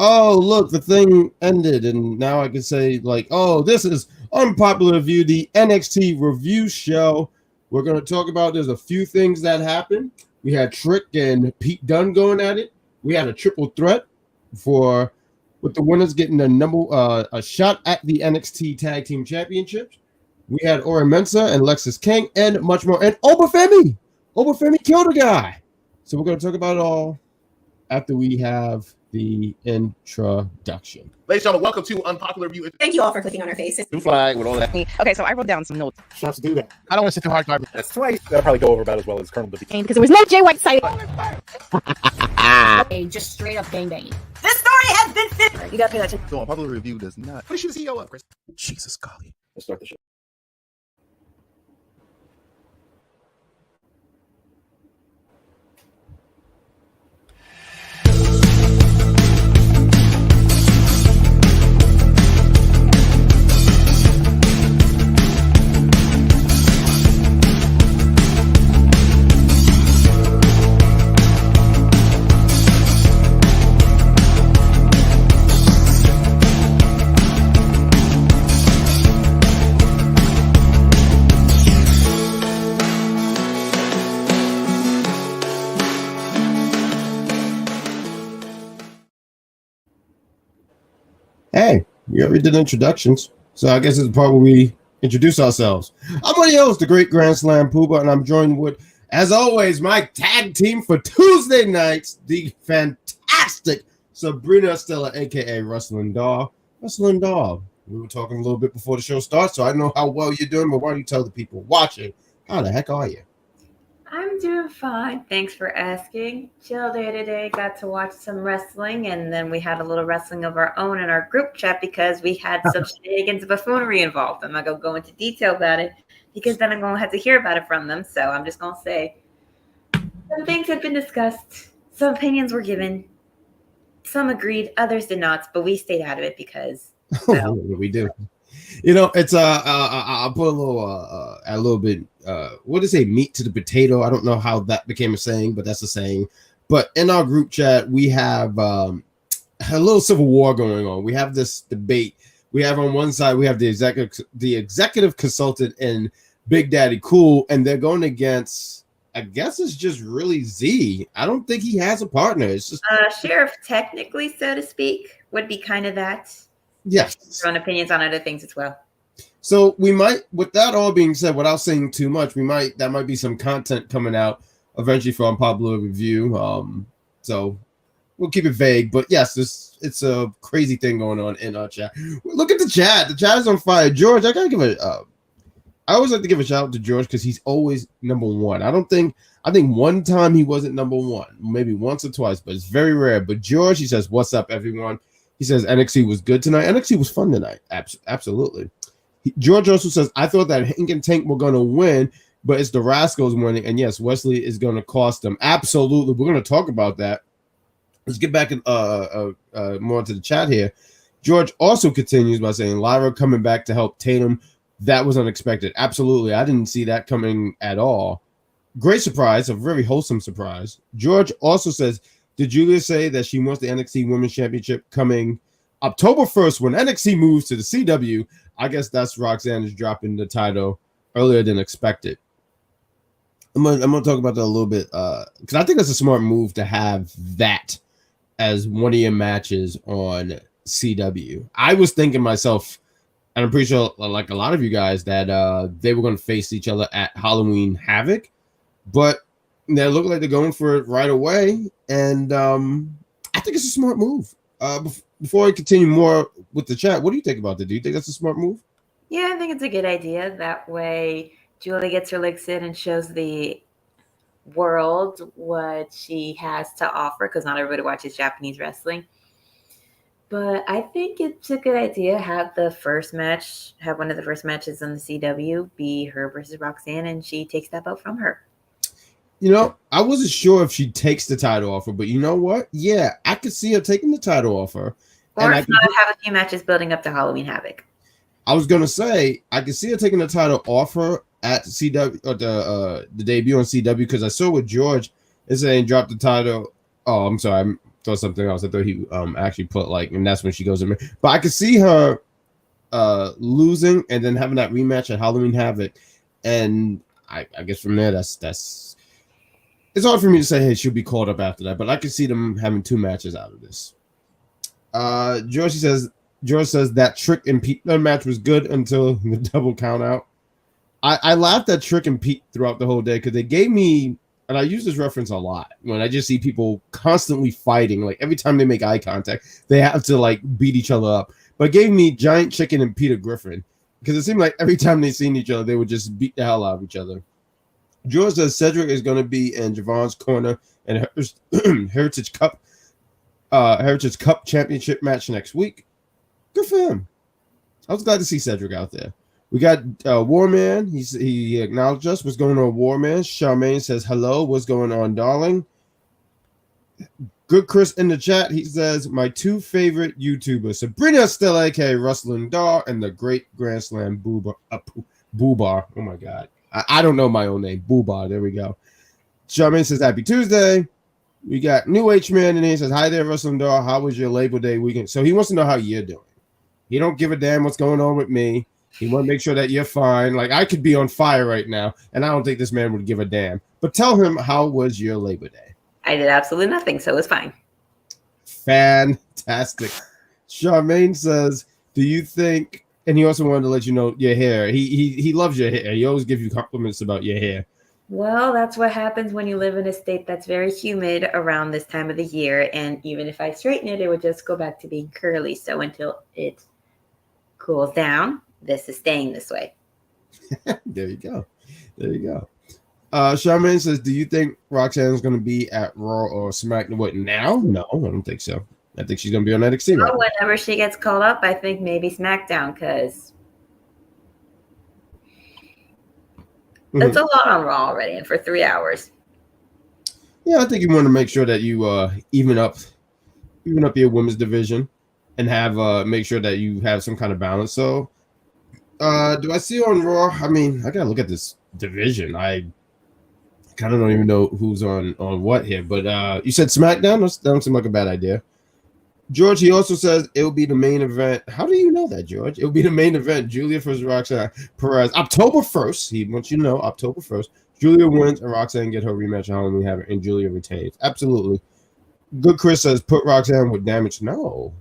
oh, look, the thing ended, and now I can say, like, oh, this is Unpopular Review, the NXT review show. We're going to talk about, there's a few things that happened. We had Trick and Pete Dunne going at it. We had a triple threat with the winners getting a shot at the NXT Tag Team Championships. We had Mensah and Lexis King and much more. And Obafemi killed a guy. So we're going to talk about it all after we have the introduction. Ladies and gentlemen, welcome to Unpopular Review. Thank you all for clicking on our faces. New flag with all that. Okay, so I wrote down some notes. Shots do that. I don't want to sit too hard. That's twice. That'll probably go over about as well as Colonel Dippy. Because there was no Jay White side. Okay, just straight up gangbanging. This story has been fit. You gotta pay attention. So Unpopular Review does not. What is she the CEO of, Chris? Jesus, golly. Let's start the show. Hey, we already did introductions, so I guess it's the part where we introduce ourselves. I'm one of your hosts, the Great Grand Slam Pooba, and I'm joined with, as always, my tag team for Tuesday nights, the fantastic Sabrina, Estella, a.k.a. Wrestling Doll. Wrestling Doll, we were talking a little bit before the show starts, so I know how well you're doing, but why don't you tell the people watching, how the heck are you? I'm doing fine. Thanks for asking. Chill day today. Got to watch some wrestling, and then we had a little wrestling of our own in our group chat because we had some shenanigans and buffoonery involved. I'm not going to go into detail about it because then I'm going to have to hear about it from them. So I'm just going to say some things have been discussed. Some opinions were given. Some agreed. Others did not. But we stayed out of it because we do. You know, it's I'll put a little bit what do they say, meat to the potato. I don't know how that became a saying, but that's a saying. But in our group chat, we have a little civil war going on. We have this debate. We have on one side, we have the executive consultant and Big Daddy Cool, and they're going against, I guess it's just really Z. I don't think he has a partner. It's just Sheriff, technically, so to speak, would be kind of that. Yes. Your own opinions on other things as well. So we might, with that all being said, without saying too much, that might be some content coming out eventually for Unpopular Review. So we'll keep it vague, but yes, it's a crazy thing going on in our chat. Look at the chat. The chat is on fire. George, I always like to give a shout out to George because he's always number one. I think one time he wasn't number one, maybe once or twice, but it's very rare. But George, he says, "What's up, everyone?" He says NXT was good tonight. NXT was fun tonight. Absolutely. George also says, I thought that Hank and Tank were going to win, but it's the Rascalz winning. And yes, Wesley is going to cost them. Absolutely. We're going to talk about that. Let's get back more into the chat here. George also continues by saying Lyra coming back to help Tatum. That was unexpected. Absolutely. I didn't see that coming at all. Great surprise. A very wholesome surprise. George also says, did Julia say that she wants the NXT Women's Championship coming October 1st when NXT moves to the CW? I guess that's Roxanne is dropping the title earlier than expected. I'm gonna talk about that a little bit because I think that's a smart move to have that as one of your matches on CW. I was thinking myself, and I'm pretty sure like a lot of you guys, that they were going to face each other at Halloween Havoc, but they look like they're going for it right away, and I think it's a smart move. Before I continue more with the chat, what do you think about that? Do you think that's a smart move? Yeah, I think it's a good idea. That way, Julie gets her licks in and shows the world what she has to offer, because not everybody watches Japanese wrestling. But I think it's a good idea. Have one of the first matches on the CW be her versus Roxanne, and she takes that belt from her. You know, I wasn't sure if she takes the title off her, but you know what? Yeah, I could see her taking the title off her. Or if not, have a few matches building up to Halloween Havoc. I was gonna say I could see her taking the title off her at CW or the debut on CW, because I saw with George is saying drop the title. Oh, I'm sorry, thought something else. I thought he actually put like, and that's when she goes in. But I could see her losing and then having that rematch at Halloween Havoc, and I guess from there that's it's hard for me to say, hey, she'll be called up after that, but I could see them having 2 matches out of this. George says that Trick and Pete match was good until the double count out. I laughed at Trick and Pete throughout the whole day because they gave me, and I use this reference a lot when I just see people constantly fighting. Like every time they make eye contact, they have to like beat each other up. But it gave me Giant Chicken and Peter Griffin because it seemed like every time they seen each other, they would just beat the hell out of each other. George says Cedric is going to be in Javon's corner in Heritage Cup Championship match next week. Good for him. I was glad to see Cedric out there. We got Warman. He acknowledged us. What's going on, Warman? Charmaine says hello. What's going on, darling? Good Chris in the chat. He says my 2 favorite YouTubers: Sabrina, Estella, aka Rustling Dar, and the Great Grand Slam Boobar. Oh my God. I don't know my own name. Boobar. There we go. Charmaine says happy Tuesday. We got New H Man, and he says hi there, Rustling Dar. How was your Labor Day weekend? So he wants to know how you're doing. He don't give a damn what's going on with me. He want to make sure that you're fine. Like I could be on fire right now, and I don't think this man would give a damn. But tell him, how was your Labor Day? I did absolutely nothing, so it was fine. Fantastic. Charmaine says, do you think? And he also wanted to let you know your hair. He loves your hair. He always gives you compliments about your hair. Well, that's what happens when you live in a state that's very humid around this time of the year. And even if I straighten it, it would just go back to being curly. So until it cools down, this is staying this way. There you go. Charmaine says, do you think Roxanne's going to be at Raw or SmackDown? What, now? No, I don't think so. I think she's going to be on NXT. Well, whenever she gets called up, I think maybe SmackDown, because it's a lot on Raw already, and for 3 hours. Yeah, I think you want to make sure that you even up your women's division and have make sure that you have some kind of balance. So, do I see on Raw? I mean, I gotta look at this division. I kind of don't even know who's on what here. But you said SmackDown. That don't seem like a bad idea. George, he also says it will be the main event. How do you know that, George? It will be the main event. Julia versus Roxanne Perez. October 1st. He wants you to know, October 1st. Julia wins and Roxanne get her rematch on Halloween Havoc, and Julia retains. Absolutely. Good Chris says, put Roxanne with damage. No,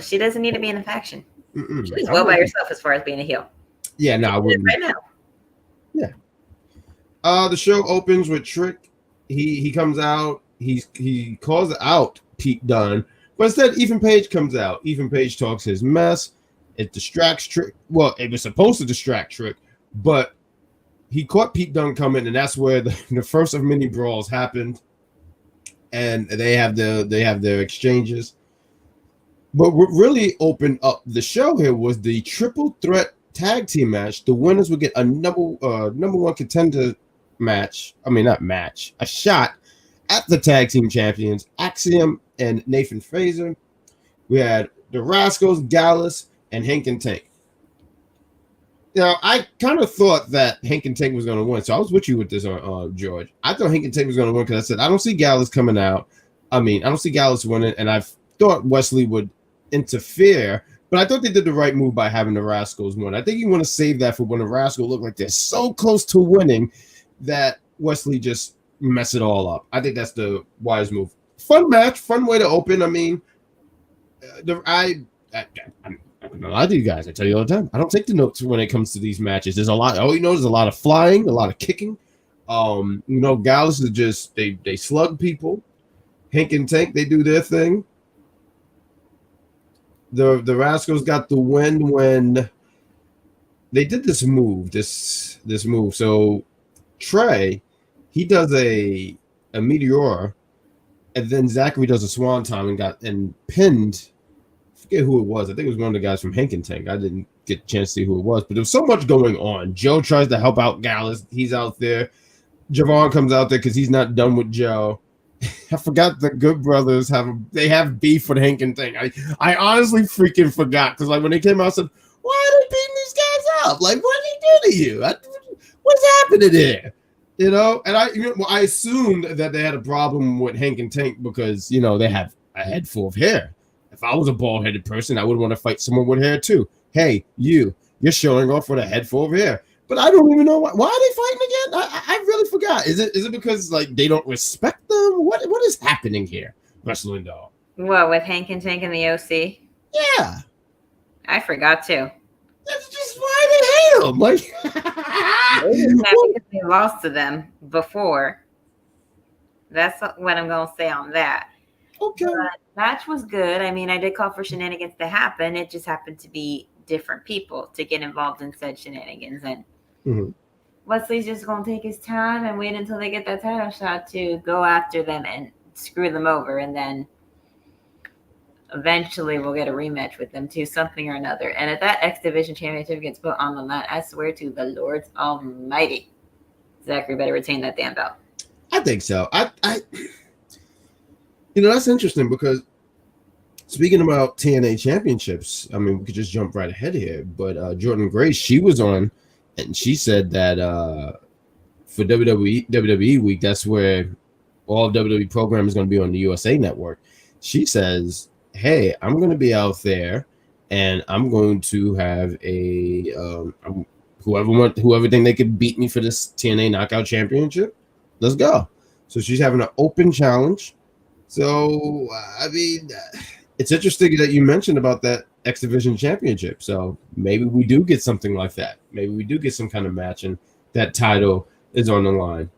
she doesn't need to be in a faction. She's I well by herself as far as being a heel. Yeah, no, I wouldn't. Right now. Yeah. The show opens with Trick. He comes out. He calls out Pete Dunne. But instead, Ethan Page comes out. Ethan Page talks his mess. It distracts Trick. Well, it was supposed to distract Trick, but he caught Pete Dunne coming, and that's where the first of many brawls happened. And they have their exchanges. But what really opened up the show here was the triple threat tag team match. The winners would get a number 1 contender match. I mean, not match, a shot at the tag team champions, Axiom and Nathan Fraser. We had the Rascalz, Gallus, and Hank and Tank. Now, I kind of thought that Hank and Tank was going to win, so I was with you with this, George. I thought Hank and Tank was going to win because I said, I don't see Gallus coming out. I mean, I don't see Gallus winning, and I thought Wesley would interfere, but I thought they did the right move by having the Rascalz win. I think you want to save that for when the Rascalz look like they're so close to winning that Wesley just mess it all up. I think that's the wise move. Fun match, fun way to open. I mean, I'm not gonna lie to you guys. I tell you all the time, I don't take the notes when it comes to these matches. There's a lot. All you know, there's a lot of flying, a lot of kicking. Gallus is just they slug people. Hank and Tank, they do their thing. The Rascalz got the win when they did this move. This move. So Trey, he does a meteor, and then Zachary does a swanton and pinned. I forget who it was. I think it was one of the guys from Hank and Tank. I didn't get a chance to see who it was, but there was so much going on. Joe tries to help out Gallus. He's out there. Javon comes out there because he's not done with Joe. I forgot the Good Brothers have beef with Hank and Tank. I honestly freaking forgot because like when they came out, I said, "Why are they beating these guys up? Like, what did he do to you? What's happening there?" And I assumed that they had a problem with Hank and Tank because they have a head full of hair. If I was a bald-headed person, I would want to fight someone with hair too. Hey, you're showing off with a head full of hair. But I don't even know why. Why are they fighting again? I really forgot. Is it because like they don't respect them? What is happening here, Wrestling Doll? What, with Hank and Tank and the OC? Yeah, I forgot too. that's just why they hate them. Like, Because they lost to them before. That's what I'm going to say on that. okay. But match was good. I mean, I did call for shenanigans to happen. It just happened to be different people to get involved in said shenanigans. And Wesley's just going to take his time and wait until they get that title shot to go after them and screw them over. And then eventually we'll get a rematch with them too, something or another. And if that X Division Championship gets put on the line, I swear to the Lord Almighty, Zachary better retain that damn belt. I think so. I that's interesting because speaking about TNA championships, I mean, we could just jump right ahead here. But Jordan Grace, she was on, and she said that for WWE Week, that's where all WWE program is going to be on the USA Network. She says, hey, I'm going to be out there and I'm going to have a whoever think they could beat me for this TNA Knockout Championship, let's go. So she's having an open challenge. So, I mean, it's interesting that you mentioned about that X Division Championship. So maybe we do get something like that. Maybe we do get some kind of match and that title is on the line.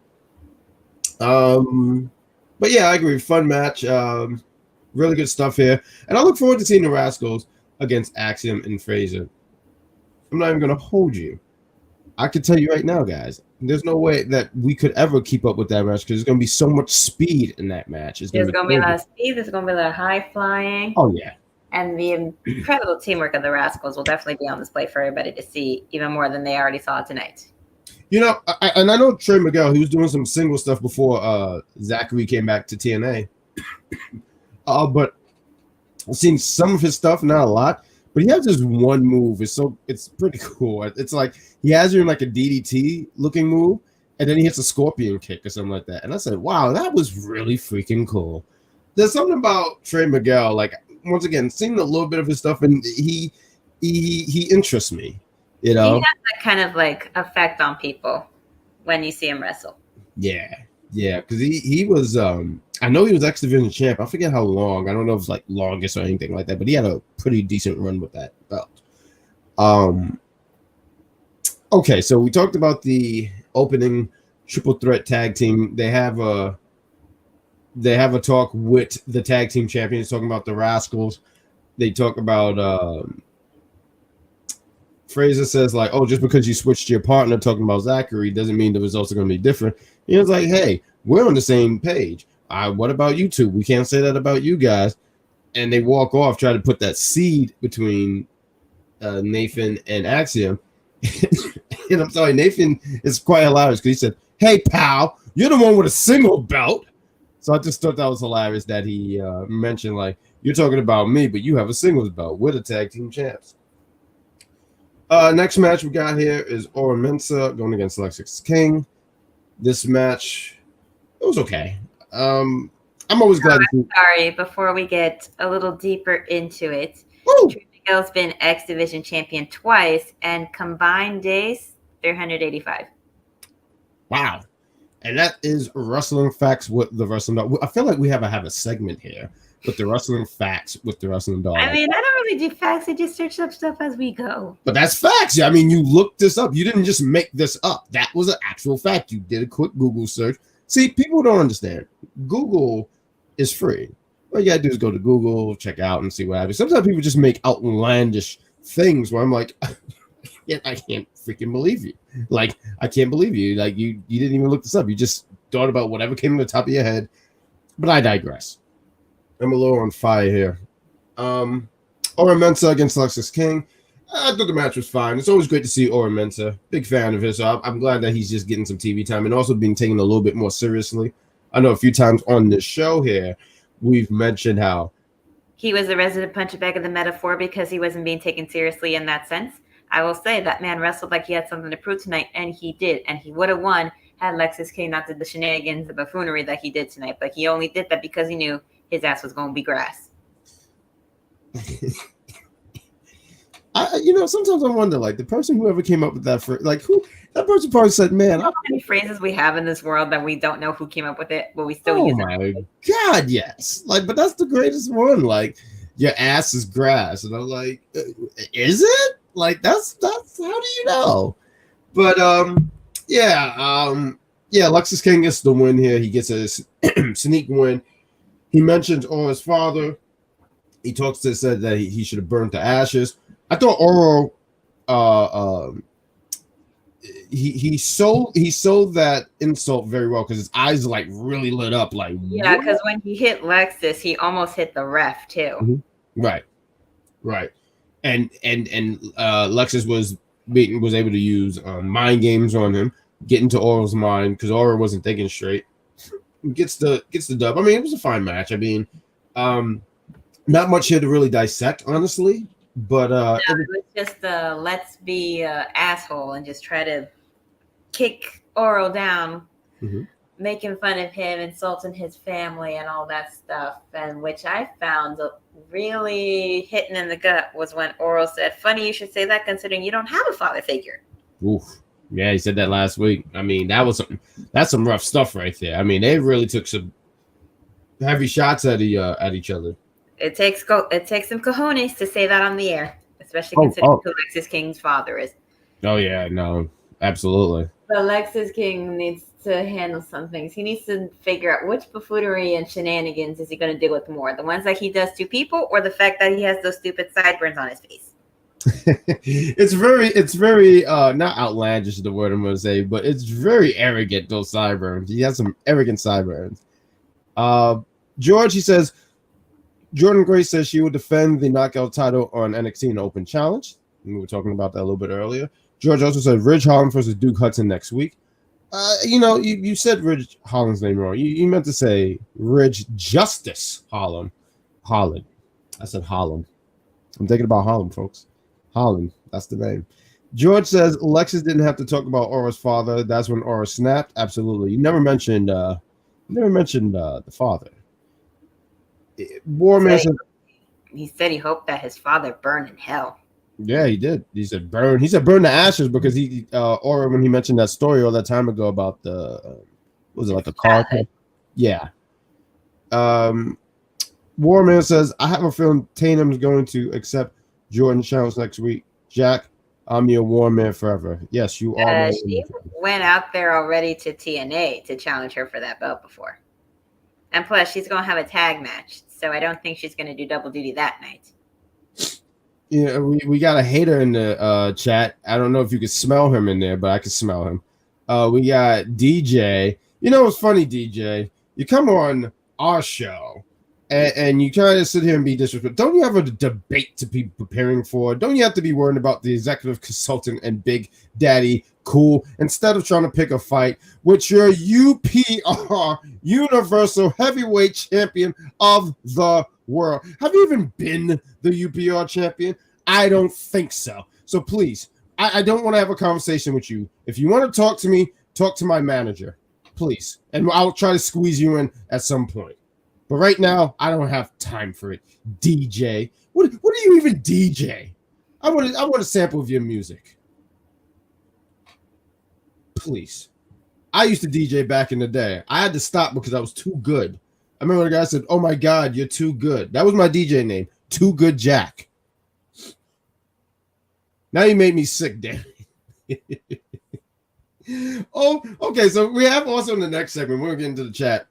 But yeah, I agree. Fun match. Really good stuff here. And I look forward to seeing the Rascalz against Axiom and Fraser. I'm not even going to hold you. I can tell you right now, guys, there's no way that we could ever keep up with that match because there's going to be so much speed in that match. There's going to be a lot of speed. There's going to be a lot of high flying. Oh, yeah. And the incredible teamwork of the Rascalz will definitely be on display for everybody to see, even more than they already saw tonight. You know, I know Trey Miguel, he was doing some single stuff before Zachary came back to TNA. But I've seen some of his stuff, not a lot. But he has this one move. It's pretty cool. It's like he has you in like a DDT looking move, and then he hits a scorpion kick or something like that. And I said, wow, that was really freaking cool. There's something about Trey Miguel, like once again, seeing a little bit of his stuff, and he interests me. You know, he has that kind of like effect on people when you see him wrestle. Yeah, because he was I know he was X Division champ. I forget how long. I don't know if it's like longest or anything like that, but he had a pretty decent run with that belt. Okay, so we talked about the opening triple threat tag team. They have a talk with the tag team champions, talking about the Rascalz. They talk about Fraser says like, oh, just because you switched your partner, talking about Zachary, doesn't mean the results are going to be different. He was like, hey, we're on the same page. What about you two? We can't say that about you guys. And they walk off, try to put that seed between Nathan and Axiom. And I'm sorry, Nathan is quite hilarious because he said, hey, pal, you're the one with a single belt. So I just thought that was hilarious that he mentioned, like, you're talking about me, but you have a singles belt. We're the tag team champs. Next match we got here is Aura Mensah going against Lexi King. This match, it was okay. I'm always glad. Sorry, before we get a little deeper into it, Trey Miguel's been X Division champion twice, and combined days, they're 185. Wow. And that is wrestling facts with the wrestling dog. I feel like we have a segment here with the wrestling facts with the wrestling dog. I mean, I don't really do facts. I just search up stuff as we go. But that's facts. I mean, you looked this up. You didn't just make this up. That was an actual fact. You did a quick Google search. See, people don't understand. Google is free. All you gotta do is go to Google, check out, and see what happens. Sometimes people just make outlandish things where I'm like, I can't freaking believe you. Like, I can't believe you. Like, you didn't even look this up. You just thought about whatever came to the top of your head. But I digress. I'm a little on fire here. Aura Mensah against Lexi King. I thought the match was fine. It's always great to see Aura Mensah. Big fan of his. So I'm glad that he's just getting some TV time and also being taken a little bit more seriously. I know a few times on this show here, we've mentioned how he was a resident puncher bag of the metaphor because he wasn't being taken seriously in that sense. I will say that man wrestled like he had something to prove tonight, and he did. And he would have won had Lexi King not did the shenanigans, the buffoonery that he did tonight. But he only did that because he knew his ass was going to be grass. Sometimes I wonder, like, the person who ever came up with that that person probably said, man, how many phrases we have in this world that we don't know who came up with it, but we still use it. Oh my God, yes. Like, but that's the greatest one. Like, your ass is grass. And I'm like, is it? Like, that's how do you know? But Lexus King gets the win here. He gets a sneak win. He mentions Aura's father. He said that he should have burned to ashes. I thought Aura he sold that insult very well because his eyes like really lit up. Like, yeah, because when he hit Lexus, he almost hit the ref too. Mm-hmm. Right. And Lexus was able to use mind games on him, get into Aura's mind because Aura wasn't thinking straight. Gets the dub. I mean, it was a fine match. I mean, not much here to really dissect, honestly. But it was just let's be asshole and just try to kick Oro down, making fun of him, insulting his family, and all that stuff. And which I found really hitting in the gut was when Oro said, "Funny you should say that, considering you don't have a father figure." Oof. Yeah, he said that last week. I mean, that's some rough stuff right there. I mean, they really took some heavy shots at each other. It takes some cojones to say that on the air, especially considering who Lexus King's father is. Oh yeah, no, absolutely. But Lexus King needs to handle some things. He needs to figure out which buffoonery and shenanigans is he going to deal with more, the ones that he does to people, or the fact that he has those stupid sideburns on his face. It's very not outlandish is the word I'm going to say, but it's very arrogant. Those sideburns. He has some arrogant sideburns. George, he says. Jordan Grace says she will defend the knockout title on NXT in Open Challenge. We were talking about that a little bit earlier. George also said Ridge Holland versus Duke Hudson next week. You said Ridge Holland's name wrong. You meant to say Ridge Justice Holland. I said Holland. I'm thinking about Holland, folks. Holland, that's the name. George says Lexus didn't have to talk about Aura's father. That's when Aura snapped. Absolutely. You never mentioned the father. Warman said he said he hoped that his father burned in hell. Yeah, he did. He said burn. He said burn the ashes because he Aura, when he mentioned that story all that time ago about the was it like a car? Yeah. Warman says I have a feeling Tatum's going to accept Jordan's challenge next week. Jack, I'm your Warman forever. Yes, you are. She went out there already to TNA to challenge her for that belt before. And plus, she's going to have a tag match. So I don't think she's going to do double duty that night. Yeah, we got a hater in the chat. I don't know if you could smell him in there, but I could smell him. We got DJ. You know what's funny, DJ? You come on our show and you kind of sit here and be disrespectful. Don't you have a debate to be preparing for? Don't you have to be worried about the executive consultant and Big Daddy Cool instead of trying to pick a fight with your UPR Universal Heavyweight Champion of the world? Have you even been the UPR champion? I don't think so. So please, I don't want to have a conversation with you. If you want to talk to me, talk to my manager, please. And I'll try to squeeze you in at some point. But right now, I don't have time for it. DJ. What do you even DJ? I want a sample of your music. Please. I used to DJ back in the day. I had to stop because I was too good. I remember the guy said, "Oh my God, you're too good." That was my DJ name, Too Good Jack. Now you made me sick, Dan. Oh, okay. So we have also in the next segment, we're gonna get into the chat.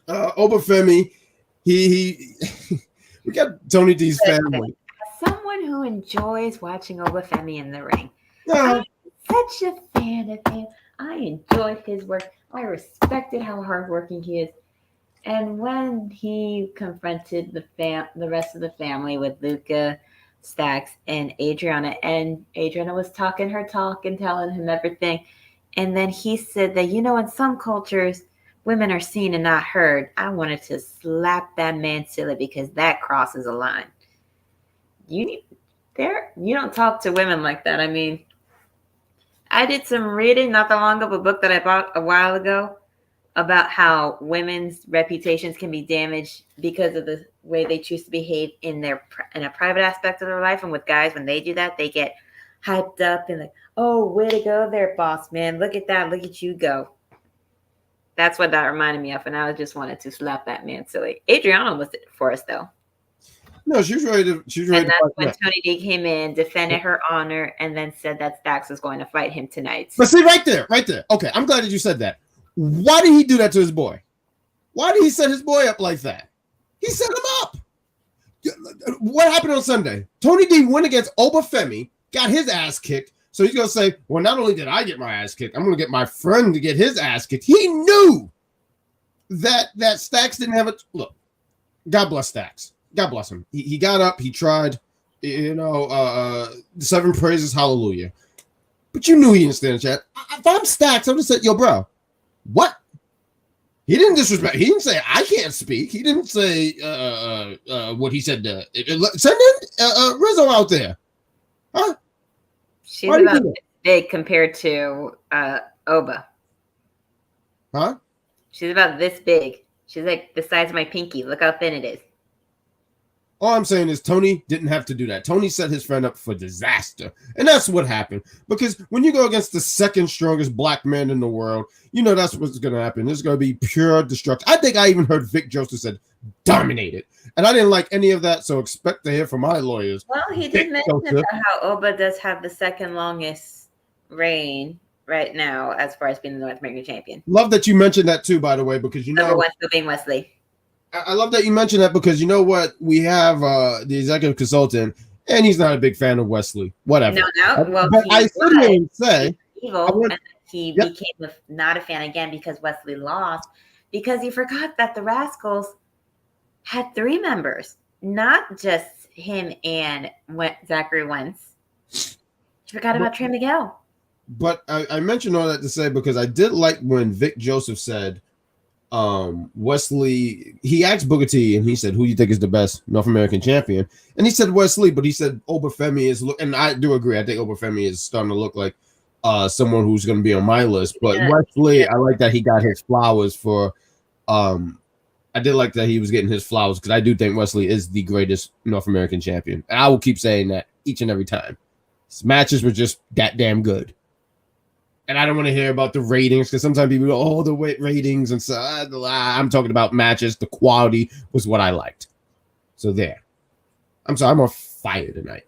Obafemi, he we got Tony D's family. As someone who enjoys watching Obafemi in the ring, Yeah. I'm such a fan of him. I enjoy his work. I respected how hardworking he is. And when he confronted the rest of the family with Luca, Stax, and Adriana was talking her talk and telling him everything. And then he said that, in some cultures, women are seen and not heard. I wanted to slap that man silly because that crosses a line. You don't talk to women like that. I mean, I did some reading not that long of a book that I bought a while ago about how women's reputations can be damaged because of the way they choose to behave in a private aspect of their life. And with guys, when they do that, they get hyped up and like, oh, way to go there, boss man. Look at that. Look at you go. That's what that reminded me of. And I just wanted to slap that man silly. Adriana was it for us, though. No, she was ready to. And that's when Tony D came in, defended her honor, and then said that Stacks was going to fight him tonight. But see, right there. Okay, I'm glad that you said that. Why did he do that to his boy? Why did he set his boy up like that? He set him up. What happened on Sunday? Tony D went against Obafemi, got his ass kicked. So he's going to say, well, not only did I get my ass kicked, I'm going to get my friend to get his ass kicked. He knew that Stacks didn't have a look. God bless Stacks. God bless him. He got up. He tried. 7 praises. Hallelujah. But you knew he didn't stand in chat. If I'm Stacks, I would have said, yo, bro, what? He didn't disrespect. He didn't say, I can't speak. He didn't say what he said. Send in Rizzo out there. Huh? She's about big compared to Oba. Huh? She's about this big. She's like the size of my pinky. Look how thin it is. All I'm saying is Tony didn't have to do that. Tony set his friend up for disaster. And that's what happened. Because when you go against the second strongest black man in the world, you know that's what's going to happen. It's going to be pure destruction. I think I even heard Vic Joseph said, dominated. And I didn't like any of that, so expect to hear from my lawyers. Well, he did mention about how Oba does have the second longest reign right now as far as being the North American champion. Love that you mentioned that too, by the way, because you know. Number one still being Wesley. I love that you mentioned that because you know what? We have the executive consultant, and he's not a big fan of Wesley. Whatever. No. Well, but I certainly say evil, and he became not a fan again because Wesley lost, because he forgot that the Rascalz had 3 members, not just him and Zachary Wentz. He forgot about Trey Miguel. But I mentioned all that to say because I did like when Vic Joseph said, Wesley, he asked Booker T and he said, who do you think is the best North American champion? And he said Wesley, but he said Obafemi is, and I do agree. I think Obafemi is starting to look like someone who's going to be on my list. But Wesley, I like that he got his flowers for. I did like that he was getting his flowers because I do think Wesley is the greatest North American champion. And I will keep saying that each and every time. His matches were just that damn good. And I don't want to hear about the ratings because sometimes people go, oh, the ratings. And so I'm talking about matches. The quality was what I liked. So there. I'm sorry. I'm on fire tonight.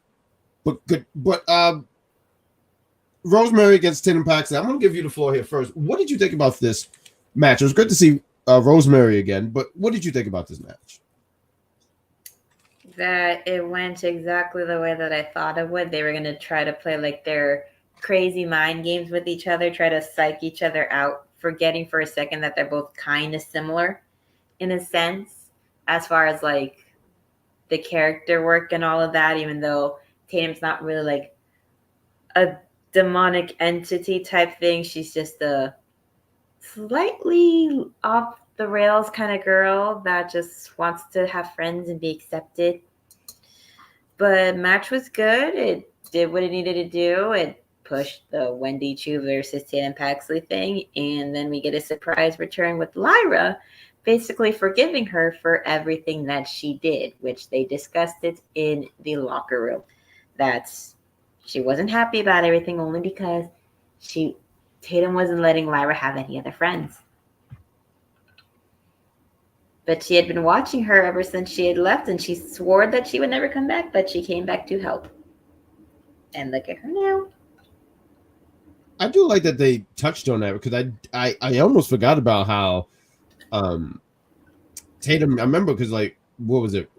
But good. But Rosemary against Tatum Paxley. I'm going to give you the floor here first. What did you think about this match? It was good to see Rosemary again. But what did you think about this match? That it went exactly the way that I thought it would. They were going to try to play like their crazy mind games with each other, try to psych each other out, forgetting for a second that they're both kind of similar in a sense, as far as like the character work and all of that, even though Tatum's not really like a demonic entity type thing. She's just a slightly off the rails kind of girl that just wants to have friends and be accepted. But match was good. It did what it needed to do. It pushed the Wendy Chu versus Tatum Paxley thing, and then we get a surprise return with Lyra basically forgiving her for everything that she did, which they discussed it in the locker room. That she wasn't happy about everything only because Tatum wasn't letting Lyra have any other friends. But she had been watching her ever since she had left, and she swore that she would never come back, but she came back to help. And look at her now. I do like that they touched on that because I almost forgot about how Tatum. I remember because like what was it?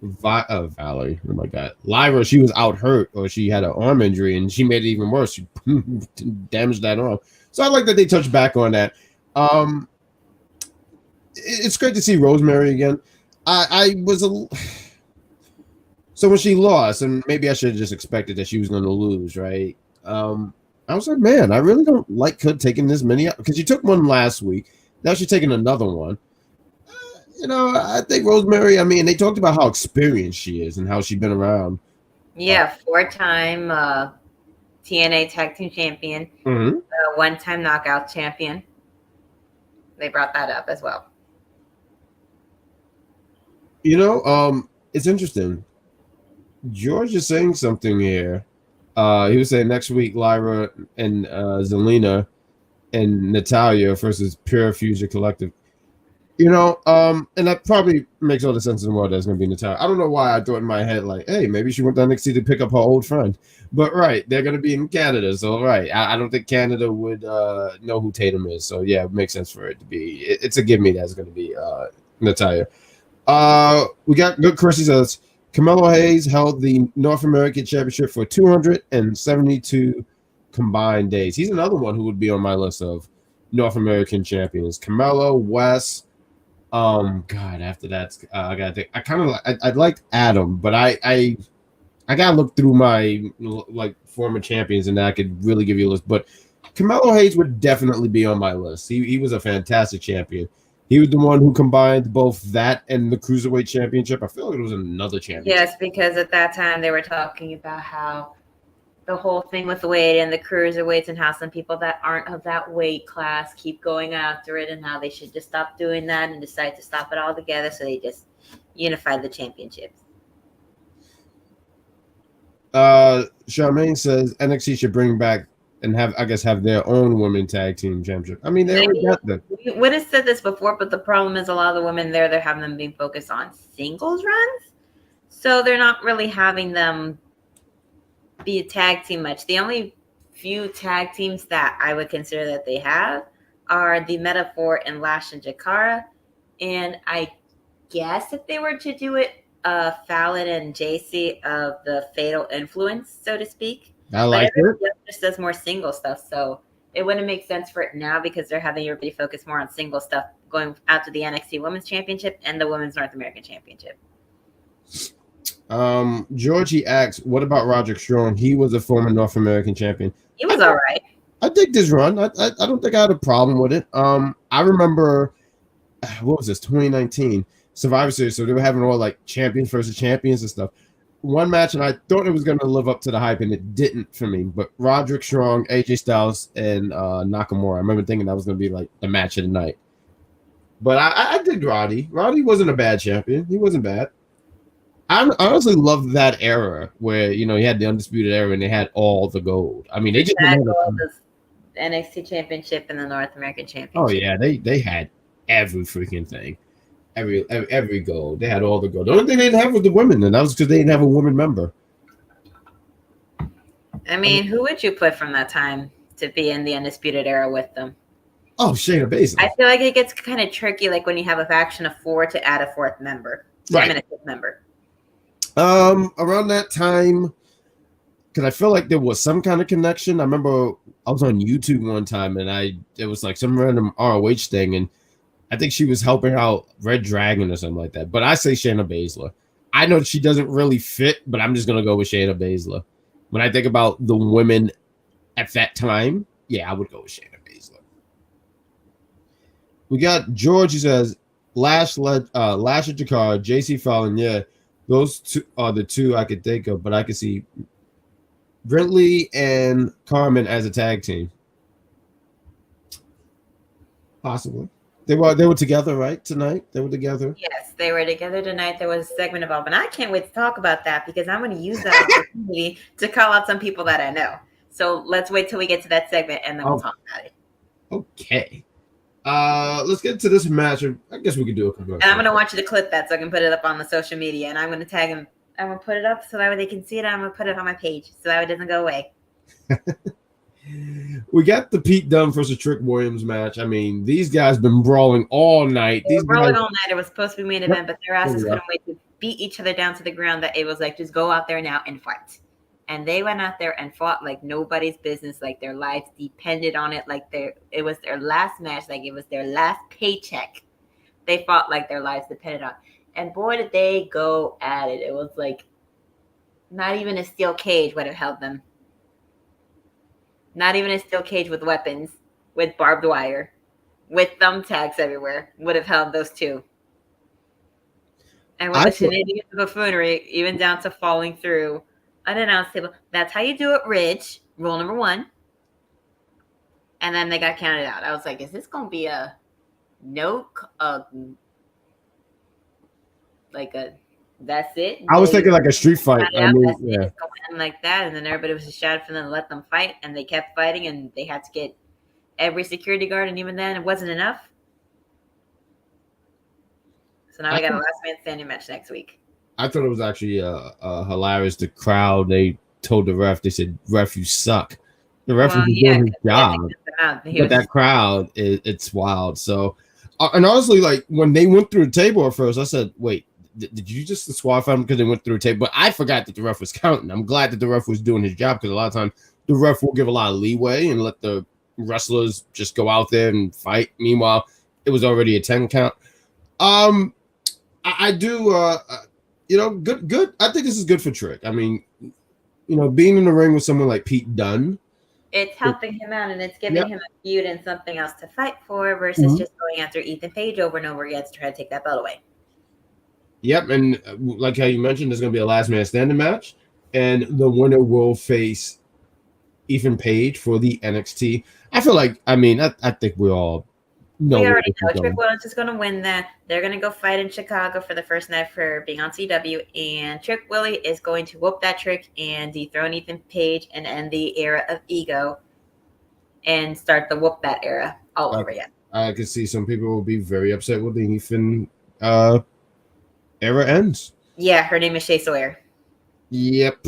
Valerie. Oh my God, Lyra. She was out hurt or she had an arm injury and she made it even worse. She damaged that arm. So I like that they touched back on that. It's great to see Rosemary again. I was so when she lost, and maybe I should have just expected that she was going to lose, right? I was like, man, I really don't like her taking this many because she took one last week. Now she's taking another one. I think Rosemary, I mean, they talked about how experienced she is and how she's been around. Yeah, 4-time TNA Tag Team Champion, 1-time Knockout Champion. they brought that up as well. It's interesting. George is saying something here. He was saying next week Lyra and Zelina and Natalia versus Pure Fusion Collective. And that probably makes all the sense in the world. That's going to be Natalia. I don't know why I thought in my head like, hey, maybe she went to NXT to pick up her old friend. But right, they're going to be in Canada, so right. I don't think Canada would know who Tatum is. So yeah, it makes sense for it to be. It's a give me that's going to be Natalia. We got good. Chrissy says Carmelo Hayes held the North American Championship for 272 combined days. He's another one who would be on my list of North American champions. Carmelo, Wes. God, after that, I gotta think. I liked Adam, but I gotta look through my like former champions, and I could really give you a list. But Carmelo Hayes would definitely be on my list. He was a fantastic champion. He was the one who combined both that and the Cruiserweight Championship. I feel like it was another championship. Yes, because at that time they were talking about how the whole thing with the weight and the cruiserweights and how some people that aren't of that weight class keep going after it and how they should just stop doing that and decide to stop it all together. So they just unified the championships. Charmaine says NXT should bring back and have their own women tag team championship. I mean, they already got that. We would have said this before, but the problem is a lot of the women there, they're having them being focused on singles runs. So they're not really having them be a tag team much. The only few tag teams that I would consider that they have are the Metaphor and Lash and Jakara. And I guess if they were to do it, Fallon and JC of the Fatal Influence, so to speak. I like it. Just does more single stuff, so it wouldn't make sense for it now because they're having everybody focus more on single stuff going after the NXT Women's Championship and the Women's North American Championship. Georgie asks, what about Roderick Strong? He was a former North American champion. He was all right. I dig this run. I don't think I had a problem with it. I remember, what was this, 2019 Survivor Series, so they were having all like champions versus champions and stuff. One match, and I thought it was going to live up to the hype, and it didn't for me. But Roderick Strong, AJ Styles, and Nakamura, I remember thinking that was going to be like the match of the night. But I did Roddy. Roddy wasn't a bad champion. He wasn't bad. I honestly love that era where, you had the Undisputed Era and they had all the gold. I mean, they just had the NXT Championship and the North American Championship. Oh, yeah. They had every freaking thing. Every gold. They had all the gold. The only thing they didn't have was the women, and that was because they didn't have a woman member. I mean, who would you put from that time to be in the Undisputed Era with them? Oh, Shayna Baszler. I feel like it gets kind of tricky, like when you have a faction of 4 to add a 4th member. Right. A 5th member. Around that time, because I feel like there was some kind of connection. I remember I was on YouTube one time, and it was like some random ROH thing, and I think she was helping out Red Dragon or something like that. But I say Shayna Baszler. I know she doesn't really fit, but I'm just going to go with Shayna Baszler. When I think about the women at that time, yeah, I would go with Shayna Baszler. We got George, who says, Lash at Jakar, JC Fallon, yeah. Those two are the two I could think of, but I could see Brintley and Carmen as a tag team. Possibly. They were together, right? Tonight? They were together? Yes, they were together tonight. There was a segment involved, and I can't wait to talk about that because I'm going to use that opportunity to call out some people that I know. So let's wait till we get to that segment, and then we'll talk about it. Okay. Let's get to this match. I guess we could do a commercial. And I'm going to want you to clip that so I can put it up on the social media, and I'm going to tag them. I'm going to put it up so that way they can see it, and I'm going to put it on my page so that way it doesn't go away. We got the Pete Dunne versus Trick Williams match. I mean, these guys been brawling all night. They were brawling all night. It was supposed to be main event, but their asses couldn't wait to beat each other down to the ground that it was like, just go out there now and fight. And they went out there and fought like nobody's business, like their lives depended on it, like it was their last match, like it was their last paycheck. They fought like their lives depended on. And boy, did they go at it. It was like not even a steel cage would have held them. Not even a steel cage with weapons, with barbed wire, with thumbtacks everywhere would have held those two. And with the shenanigans of buffoonery, even down to falling through an announce table. That's how you do it, Ridge. Rule number 1. And then they got counted out. I was like, is this going to be a that's it. I was thinking like a street fight. I mean, That's yeah. it. It's going to end like that, and then everybody was just shouting for them to let them fight, and they kept fighting, and they had to get every security guard, and even then, it wasn't enough. So now we got a last man standing match next week. I thought it was actually hilarious. The crowd, they told the ref, they said, "Ref, you suck." The ref was doing his job, but that crowd, it's wild. So, and honestly, like when they went through the table at first, I said, "Wait, did you just disqualify them because they went through the table?" But I forgot that the ref was counting. I'm glad that the ref was doing his job because a lot of times the ref will give a lot of leeway and let the wrestlers just go out there and fight. Meanwhile, it was already a 10 count. I do, good. I think this is good for Trick. I mean, being in the ring with someone like Pete Dunne, it's helping him out, and it's giving him a feud and something else to fight for versus just going after Ethan Page over and over again to try to take that belt away. Yep, and like how you mentioned, there's going to be a last man standing match, and the winner will face Ethan Page for the NXT. I feel like, I think we all know. We already know Trick Williams is going to win that. They're going to go fight in Chicago for the first night for being on CW, and Trick Willie is going to whoop that trick and dethrone Ethan Page and end the era of ego and start the whoop that era all over again. I can see some people will be very upset with the Ethan era ends. Yeah, her name is Shea Sawyer. Yep.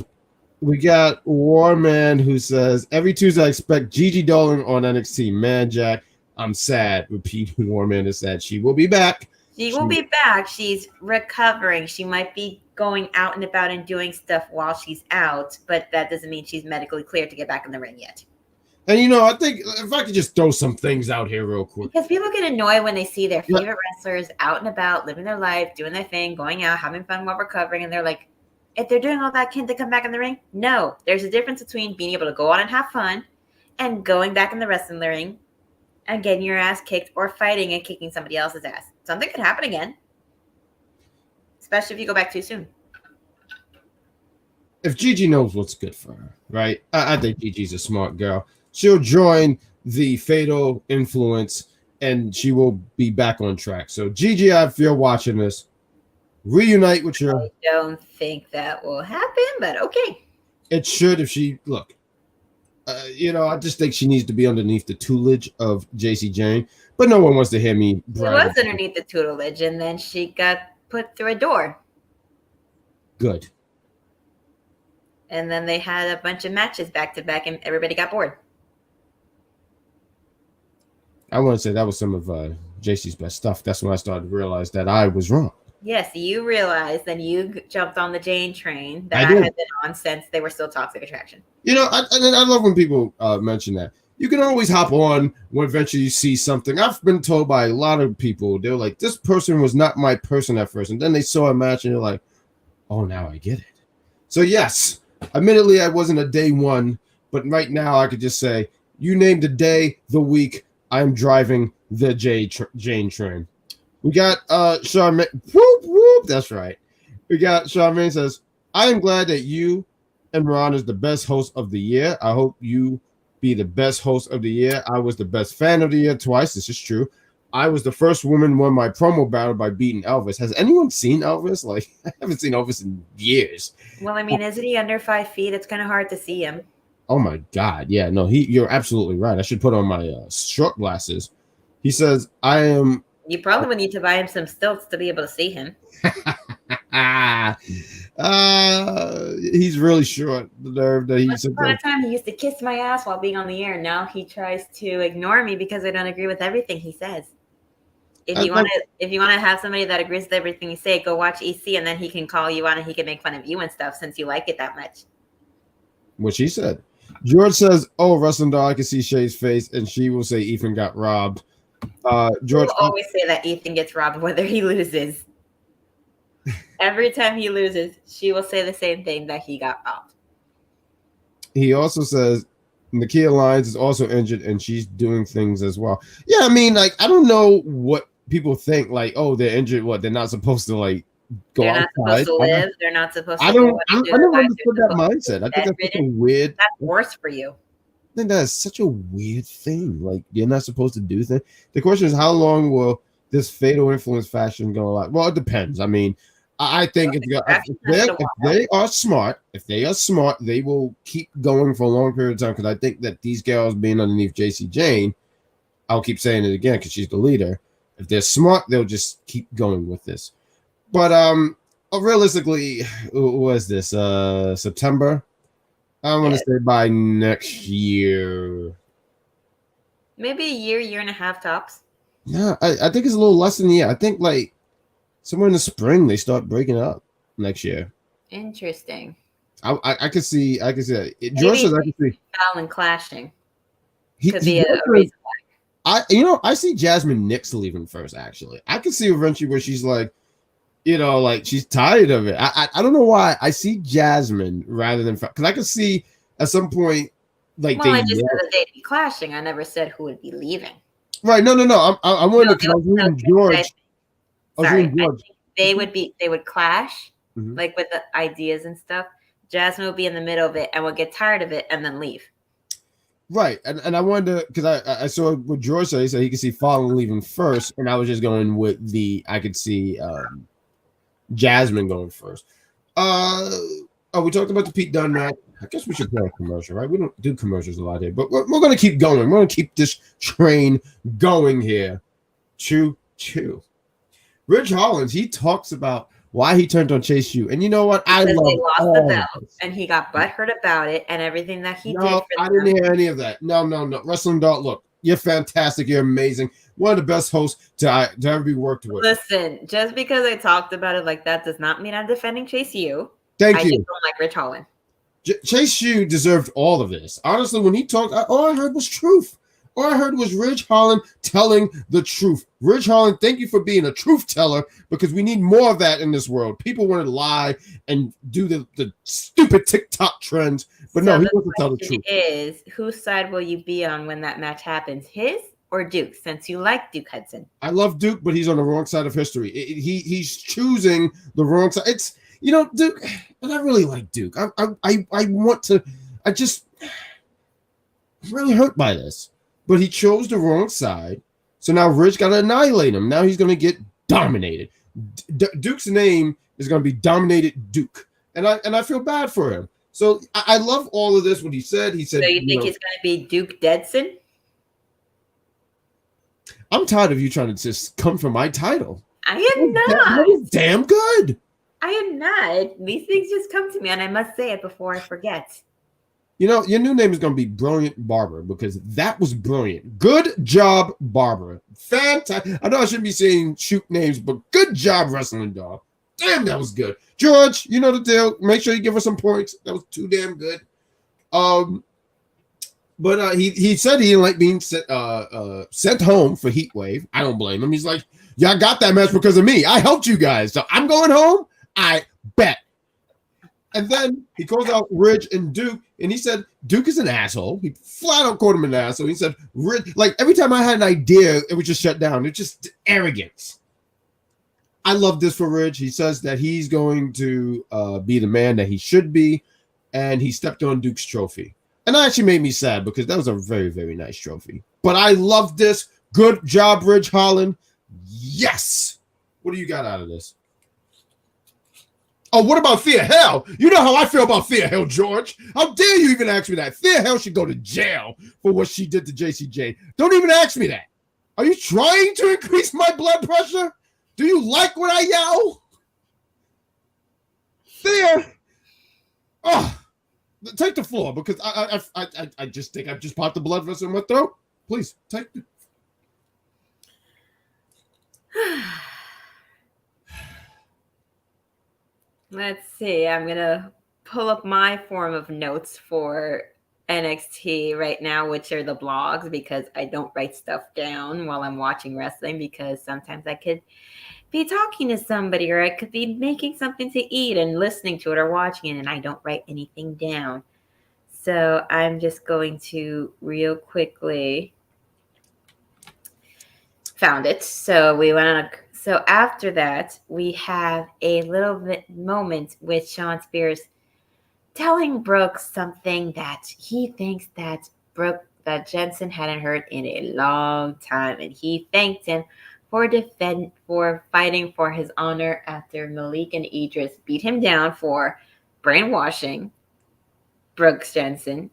We got Warman who says, every Tuesday I expect Gigi Dolan on NXT. Man, Jack, I'm sad. Repeat, Warman is sad. She will be back. She will be back. She's recovering. She might be going out and about and doing stuff while she's out, but that doesn't mean she's medically cleared to get back in the ring yet. And, I think if I could just throw some things out here real quick. Because people get annoyed when they see their favorite wrestlers out and about, living their life, doing their thing, going out, having fun while recovering, and they're like, if they're doing all that, can't they come back in the ring? No. There's a difference between being able to go on and have fun and going back in the wrestling ring and getting your ass kicked or fighting and kicking somebody else's ass. Something could happen again, especially if you go back too soon. If Gigi knows what's good for her, right? I think Gigi's a smart girl. She'll join the Fatal Influence, and she will be back on track. So, Gigi, if you're watching this, reunite with your... I don't think that will happen, but okay. It should if she... Look, I just think she needs to be underneath the tutelage of JC Jane, but no one wants to hear me brag. She was underneath the tutelage, and then she got put through a door. Good. And then they had a bunch of matches back to back, and everybody got bored. I want to say that was some of JC's best stuff. That's when I started to realize that I was wrong. Yes, you realized, and you jumped on the Jane train that I had been on since they were still Toxic Attraction. I love when people mention that. You can always hop on when eventually you see something. I've been told by a lot of people, they're like, this person was not my person at first. And then they saw a match and they're like, oh, now I get it. So, yes, admittedly, I wasn't a day one. But right now, I could just say, you name the day, the week, I'm driving the Jane train. We got Charmaine. Whoop, whoop. That's right. We got Charmaine says, I am glad that you and Ron is the best host of the year. I hope you be the best host of the year. I was the best fan of the year twice. This is true. I was the first woman won my promo battle by beating Elvis. Has anyone seen Elvis? Like, I haven't seen Elvis in years. Well, isn't he under 5 feet? It's kind of hard to see him. Oh my God. Yeah, no, you're absolutely right. I should put on my short glasses. He says, You probably would need to buy him some stilts to be able to see him. He's really short. The nerve that he's. Once upon a time, he used to kiss my ass while being on the air. Now he tries to ignore me because I don't agree with everything he says. If you want to have somebody that agrees with everything you say, go watch EC, and then he can call you on and he can make fun of you and stuff since you like it that much. What she said. George says, "Oh, wrestling doll, I can see Shay's face," and she will say Ethan got robbed. George will always say that Ethan gets robbed whether he loses. Every time he loses, she will say the same thing, that he got robbed. He also says Nakia Lyons is also injured and she's doing things as well. Yeah, I don't know what people think. Like, oh, they're injured. What? They're not supposed to go they're outside. Not supposed to live. They're not supposed to. I never understood that mindset. I think that's weird. That's worse for you. think that is such a weird thing. Like, you're not supposed to do things. The question is, how long will this fatal influence fashion go on? Well, it depends. I mean, I think if they are smart, they will keep going for a long period of time. Because I think that these girls being underneath JC Jane, I'll keep saying it again because she's the leader. If they're smart, they'll just keep going with this. But realistically, what is this? September? I want to say by next year. Maybe a year and a half tops. Yeah, I think it's a little less than a year. I think like somewhere in the spring they start breaking up next year. Interesting. I could see that. George says I could see Fallon clashing. Could be a reason why. I see Jasmine Nix leaving first. Actually, I could see eventually where she's like, like she's tired of it. I don't know why. I see Jasmine rather than because I could see at some point like. Well, I just said that they'd be clashing. I never said who would be leaving. Right? No. I wanted because I was reading George. Sorry, I think they would clash like with the ideas and stuff. Jasmine would be in the middle of it and would get tired of it and then leave. Right, and I wanted to because I saw what George said. He said he could see Fallon leaving first, and I was just going with I could see Jasmine going first. We talked about the Pete Dunne match. I guess we should play a commercial, right? We don't do commercials a lot here, but we're going to keep going. We're going to keep this train going here. Choo choo. Rich Hollins, he talks about why he turned on Chase U. And you know what? Because they lost the belt, and he got butthurt about it and everything that he did. No, I didn't hear any of that. No. Wrestling Dog, look, you're fantastic. You're amazing. One of the best hosts to ever be worked with. Listen, just because I talked about it like that does not mean I'm defending Chase U. Thank you. I just don't like Rich Hollins. Chase U deserved all of this. Honestly, when he talked, all I heard was truth. All I heard was Ridge Holland telling the truth. Ridge Holland, thank you for being a truth teller because we need more of that in this world. People want to lie and do the stupid TikTok trends, but no, he wants to tell the truth. Is whose side will you be on when that match happens? His or Duke? Since you like Duke Hudson, I love Duke, but he's on the wrong side of history. He's choosing the wrong side. It's Duke, and I really like Duke. I'm really hurt by this. But he chose the wrong side. So now Rich got to annihilate him. Now he's going to get dominated. Duke's name is going to be Dominated Duke. And I feel bad for him. So I love all of this, what he said. He said, so you think he's going to be Duke Deadson? I'm tired of you trying to just come for my title. I am not. That was damn good. I am not. These things just come to me, and I must say it before I forget. Your new name is going to be Brilliant Barber because that was brilliant. Good job, Barber. Fantastic. I know I shouldn't be saying shoot names, but good job, Wrestling Dog. Damn, that was good. George, you know the deal. Make sure you give us some points. That was too damn good. But he said he didn't like being sent home for Heat Wave. I don't blame him. He's like, y'all got that match because of me. I helped you guys. So I'm going home. I bet. And then he calls out Ridge and Duke, and he said Duke is an asshole. He flat out called him an asshole. He said, Ridge, like every time I had an idea, it would just shut down. It's just arrogance. I love this for Ridge. He says that he's going to be the man that he should be, and he stepped on Duke's trophy. And that actually made me sad because that was a very, very nice trophy. But I love this. Good job, Ridge Holland. Yes. What do you got out of this? Oh, what about Thea Hell? You know how I feel about Thea Hell, George. How dare you even ask me that? Thea Hell should go to jail for what she did to JCJ. Don't even ask me that. Are you trying to increase my blood pressure? Do you like when I yell? Thea, take the floor because I just think I've just popped the blood vessel in my throat. Please, take it. Let's see. I'm going to pull up my form of notes for NXT right now, which are the blogs, because I don't write stuff down while I'm watching wrestling because sometimes I could be talking to somebody or I could be making something to eat and listening to it or watching it, and I don't write anything down. So I'm just going to real quickly found it. So we went on So after that, we have a little bit moment with Shawn Spears telling Brooks something that he thinks that Jensen hadn't heard in a long time, and he thanked him for fighting for his honor after Malik and Idris beat him down for brainwashing Brooks Jensen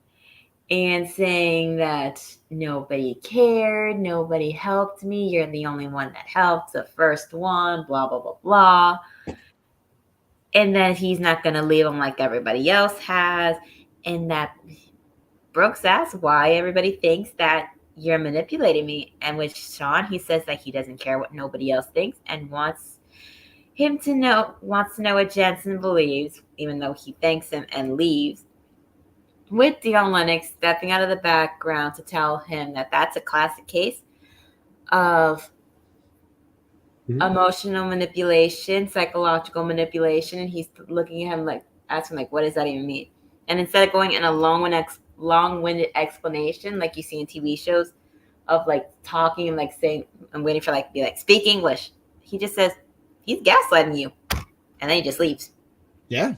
and saying that nobody cared, nobody helped me, you're the only one that helped, the first one, blah, blah, blah, blah. And that he's not going to leave him like everybody else has. And that Brooks asks why everybody thinks that you're manipulating me. And with Sean, he says that he doesn't care what nobody else thinks and wants to know what Jensen believes, even though he thanks him and leaves. With Dion Lennox stepping out of the background to tell him that that's a classic case of emotional manipulation, psychological manipulation, and he's looking at him like, asking like, what does that even mean? And instead of going in a long-winded explanation like you see in TV shows of like talking and like saying, I'm waiting for like, be like, speak English. He just says, he's gaslighting you. And then he just leaves. Yeah.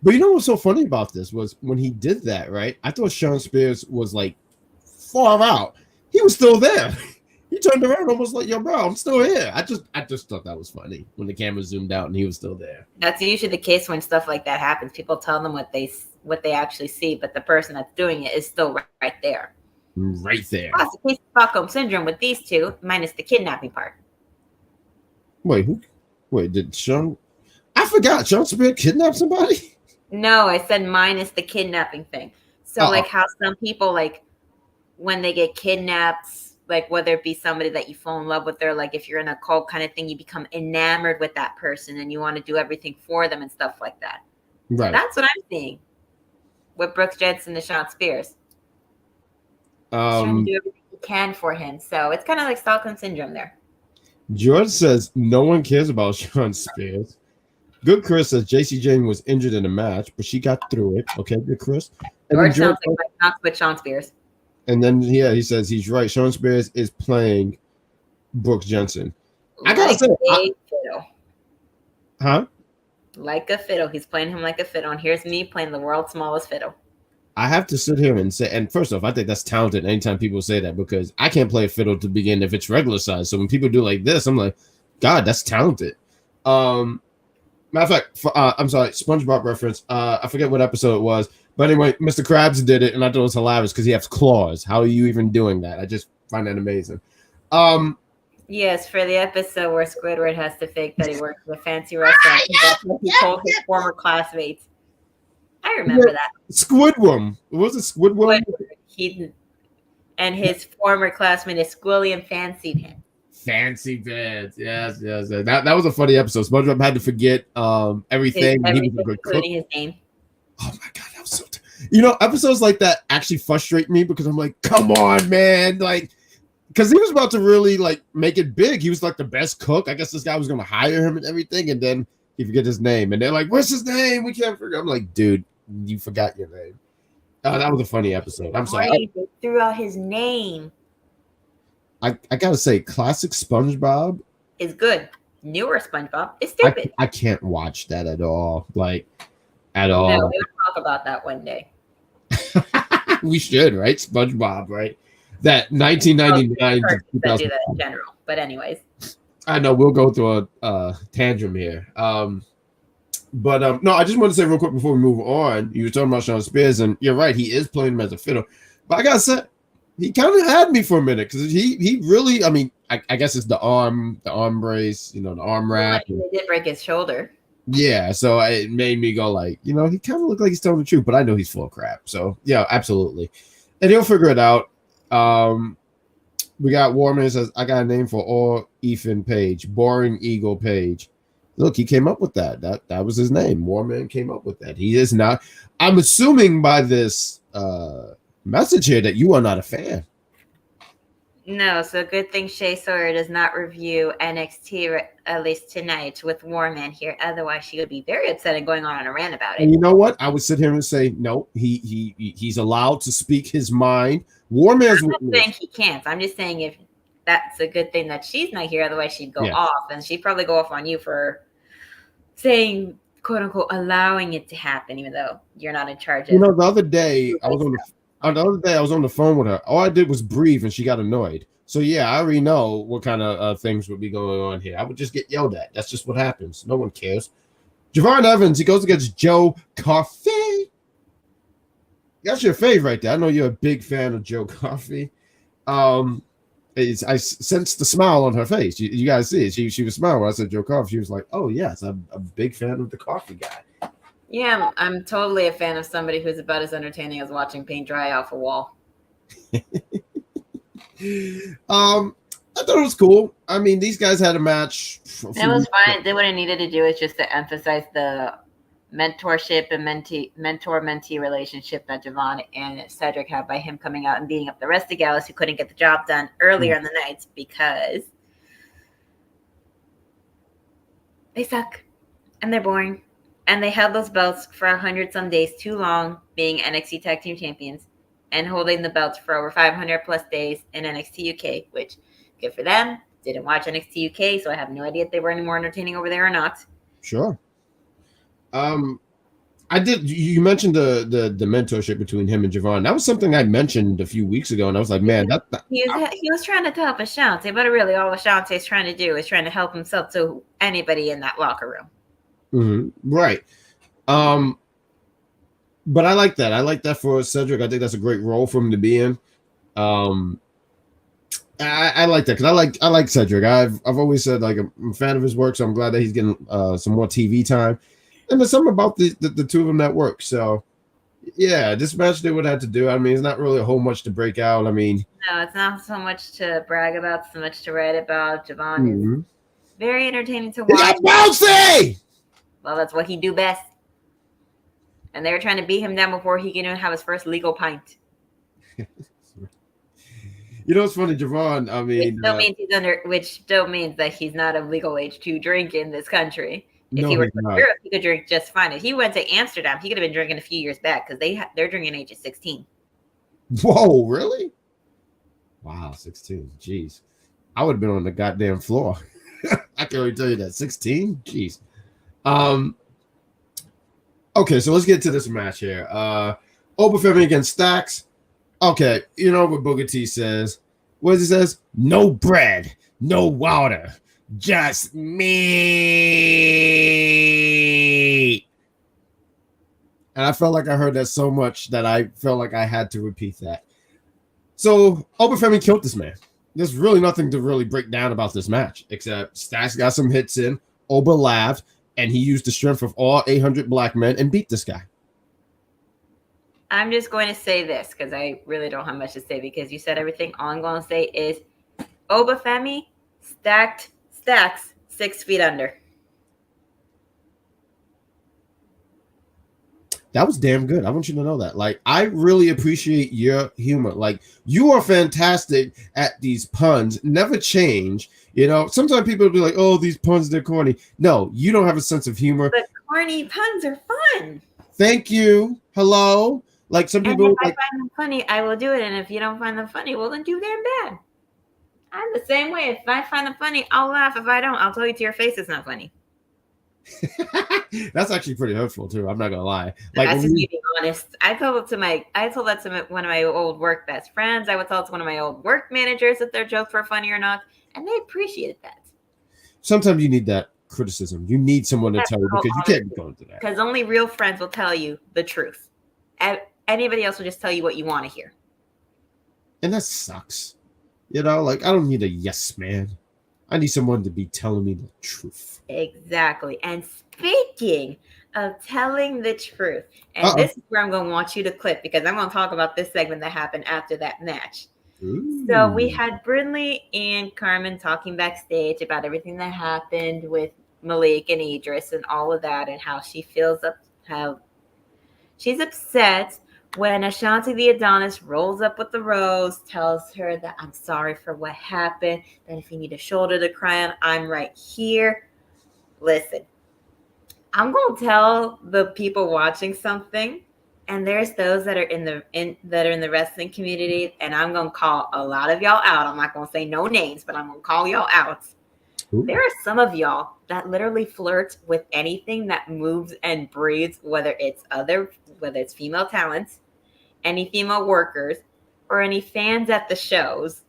But you know what's so funny about this was when he did that, right? I thought Sean Spears was like far out. He was still there. He turned around almost like, yo, bro, I'm still here. I just thought that was funny when the camera zoomed out and he was still there. That's usually the case when stuff like that happens. People tell them what they actually see, but the person that's doing it is still right there. Right there. Classic case of Stockholm syndrome with these two, minus the kidnapping part. Wait, did Sean? I forgot. Sean Spears kidnapped somebody? No, I said minus the kidnapping thing. So like how some people, like when they get kidnapped, like whether it be somebody that you fall in love with, or like if you're in a cult kind of thing, you become enamored with that person and you want to do everything for them and stuff like that. Right. That's what I'm seeing with Brooks Jensen and Sean Spears. Trying to do everything you can for him. So it's kind of like Stockholm syndrome there. George says no one cares about Sean Spears. Good Chris says JC Jane was injured in a match, but she got through it. Okay, good Chris. And George sounds like not with Sean Spears. And then he says he's right. Sean Spears is playing Brooks Jensen. I gotta say, fiddle. Huh? Like a fiddle. He's playing him like a fiddle. And here's me playing the world's smallest fiddle. I have to sit here and say, and first off, I think that's talented anytime people say that, because I can't play a fiddle to begin if it's regular size. So when people do like this, I'm like, God, that's talented. Matter of fact, I'm sorry, SpongeBob reference. I forget what episode it was, but anyway, Mr. Krabs did it, and I thought it was hilarious because he has claws. How are you even doing that? I just find that amazing. Yes, for the episode where Squidward has to fake that he works in a fancy restaurant, he told his former classmates. I remember that. Squidward. Was it Squidward? And his former classmate is Squilly and fancied him. Fancy pants. Yes. That was a funny episode. SpongeBob had to forget everything. Everything, including his name. Oh my God, that was so episodes like that actually frustrate me because I'm like, come on, man. Like, because he was about to really like make it big. He was like the best cook. I guess this guy was gonna hire him and everything, and then he forget his name. And they're like, what's his name? We can't forget. I'm like, dude, you forgot your name. That was a funny episode. I'm sorry. They threw out his name. I gotta say, classic SpongeBob is good. Newer SpongeBob is stupid. I can't watch that at all. Like, at all. No, we'll talk about that one day. We should, right? SpongeBob, right? That 1999 to 2000. Do that in general, but anyways. I know we'll go through a tantrum here. But no, I just want to say real quick before we move on. You were talking about Sean Spears, and you're right, he is playing him as a fiddle. But I gotta say, he kind of had me for a minute because he really, I mean, I guess it's the arm brace, the arm wrap. He did break his shoulder. Yeah, so it made me go like, he kind of looked like he's telling the truth, but I know he's full of crap. So yeah, absolutely, and he'll figure it out. We got Warman says, I got a name for all Ethan Page, Boring Eagle Page. Look, he came up with that. That was his name. Warman came up with that. He is not. I'm assuming by this message here that you are not a fan. No, so good thing Shay Sawyer does not review NXT at least tonight with Warman here. Otherwise, she would be very upset and going on a rant about it. And you know what? I would sit here and say, no, he's allowed to speak his mind. Warman's I'm not saying he can't. I'm just saying if that's a good thing that she's not here. Otherwise, she'd go off, and she'd probably go off on you for quote unquote allowing it to happen, even though you're not in charge of. You know, the other day I was on the phone with her. All I did was breathe, and she got annoyed. So yeah, I already know what kind of things would be going on here. I would just get yelled at. That's just what happens. No one cares. Javon Evans, he goes against Joe Coffey. That's your fave right there. I know you're a big fan of Joe Coffey. I sensed the smile on her face. You guys see it. She was smiling when I said Joe Coffey. She was like, "Oh yes, I'm a big fan of the coffee guy." Yeah, I'm totally a fan of somebody who's about as entertaining as watching paint dry off a wall. I thought it was cool. I mean, these guys had a match. It was fine. They what I needed to do is just to emphasize the mentorship and mentor-mentee relationship that Javon and Cedric had by him coming out and beating up the rest of Gallus who couldn't get the job done earlier in the nights because they suck and they're boring. And they held those belts for 100-some days too long, being NXT Tag Team Champions and holding the belts for over 500-plus days in NXT UK, which, good for them. Didn't watch NXT UK, so I have no idea if they were any more entertaining over there or not. Sure. I did. You mentioned the mentorship between him and Javon. That was something I mentioned a few weeks ago, and I was like, man, he was trying to help Ashante, but really all Ashante's trying to do is trying to help himself to anybody in that locker room. Mm-hmm. Right. But I like that. I like that for Cedric. I think that's a great role for him to be in. I like that because I like Cedric. I've always said like I'm a fan of his work, so I'm glad that he's getting some more TV time. And there's something about the two of them that work. So yeah, this match they would have to do. I mean, it's not really a whole much to break out. I mean, no, it's not so much to brag about, so much to write about. Javon is very entertaining to watch. Bouncy! Well, that's what he do best. And they were trying to beat him down before he can even have his first legal pint. You know, it's funny, Javon. I mean, which still means that he's not of legal age to drink in this country. If no, he were in Europe, he could drink just fine. If he went to Amsterdam, he could have been drinking a few years back because they're drinking age of 16. Whoa, really? Wow, 16. Jeez, I would have been on the goddamn floor. I can already tell you that 16. Jeez. Okay, so let's get to this match here. Obafemi against Stacks. Okay, you know what Booker T says. What does he says? No bread, no water, just meat. And I felt like I heard that so much that I felt like I had to repeat that. So Obafemi killed this man. There's really nothing to really break down about this match, except Stacks got some hits in, Oba laughed, and he used the strength of all 800 black men and beat this guy. I'm just going to say this because I really don't have much to say because you said everything. All I'm going to say is Obafemi Stacks 6 feet under. That was damn good. I want you to know that. Like, I really appreciate your humor. Like, you are fantastic at these puns. Never change. You know, sometimes people will be like, oh, these puns, they're corny. No, you don't have a sense of humor. But corny puns are fun. Thank you. Hello. Like, some people. If I find them funny, I will do it. And if you don't find them funny, well, then too damn bad. I'm the same way. If I find them funny, I'll laugh. If I don't, I'll tell you to your face it's not funny. That's actually pretty hurtful too. I'm not gonna lie. Like, that's just me being honest. I told that to one of my old work best friends. I would tell it to one of my old work managers if their jokes were funny or not, and they appreciated that. Sometimes you need that criticism. You need someone to tell you because you can't be going to that. Because only real friends will tell you the truth. Anybody else will just tell you what you want to hear. And that sucks. You know, like, I don't need a yes man. I need someone to be telling me the truth. Exactly. And speaking of telling the truth, and this is where I'm going to want you to clip because I'm going to talk about this segment that happened after that match. Ooh. So we had Brindley and Carmen talking backstage about everything that happened with Malik and Idris and all of that and how she feels how she's upset when Ashanti the Adonis rolls up with the rose, tells her that I'm sorry for what happened, that if you need a shoulder to cry on, I'm right here. Listen, I'm going to tell the people watching something, and there's those that are in the wrestling community, and I'm going to call a lot of y'all out. I'm not going to say no names, but I'm going to call y'all out. There are some of y'all that literally flirt with anything that moves and breathes, whether it's female talents, any female workers, or any fans at the shows.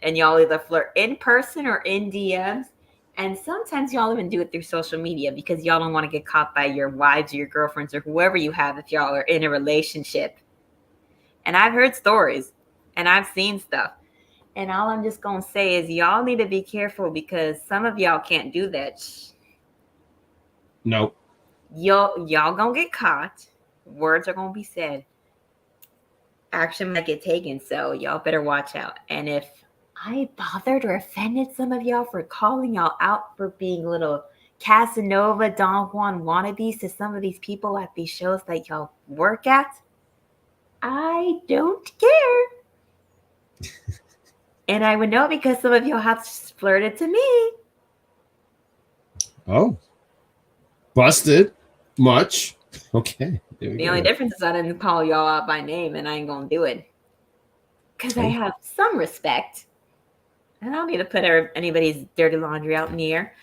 And y'all either flirt in person or in DMs. And sometimes y'all even do it through social media because y'all don't want to get caught by your wives or your girlfriends or whoever you have if y'all are in a relationship. And I've heard stories and I've seen stuff. And all I'm just going to say is y'all need to be careful because some of y'all can't do that. Nope. Y'all going to get caught. Words are going to be said. Action might get taken. So y'all better watch out. And if I bothered or offended some of y'all for calling y'all out for being little Casanova, Don Juan wannabes to some of these people at these shows that y'all work at, I don't care. And I would know because some of y'all have flirted to me. Oh. Busted. Much. Okay. The only difference is I didn't call y'all out by name and I ain't going to do it. Because I have some respect. I don't need to put anybody's dirty laundry out in the air.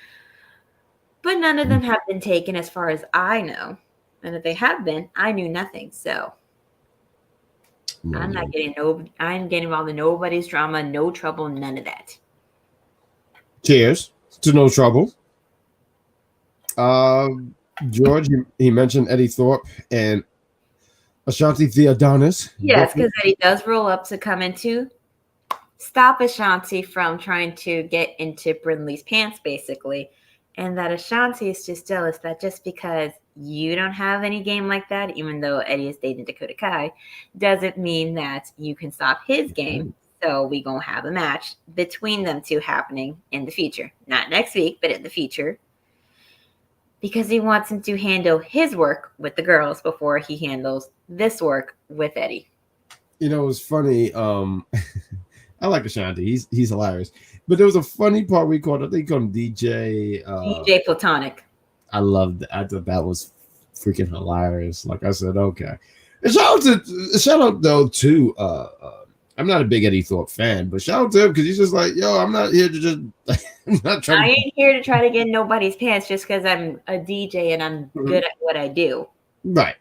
But none of them have been taken as far as I know. And if they have been, I knew nothing. So I'm not getting I'm getting involved in nobody's drama, no trouble, none of that. Cheers to no trouble. George, he mentioned Eddie Thorpe and Ashanti Theodonis. Yes, because Eddie does roll up to come into stop Ashanti from trying to get into Brindley's pants, basically. And that Ashanti is just jealous that just because you don't have any game like that, even though Eddie is dating Dakota Kai, doesn't mean that you can stop his game. So we gonna have a match between them two happening in the future. Not next week, but in the future. Because he wants him to handle his work with the girls before he handles this work with Eddie. You know, it's funny. I like Ashanti. He's hilarious. But there was a funny part we called, I think, called DJ. DJ Platonic. I loved it. I thought that was freaking hilarious. Like I said, okay. And shout out though to I'm not a big Eddie Thorpe fan, but shout out to him because he's just like, yo, I'm not here to just I'm not trying. I ain't here to try to get in nobody's pants just because I'm a DJ and I'm good at what I do. Right.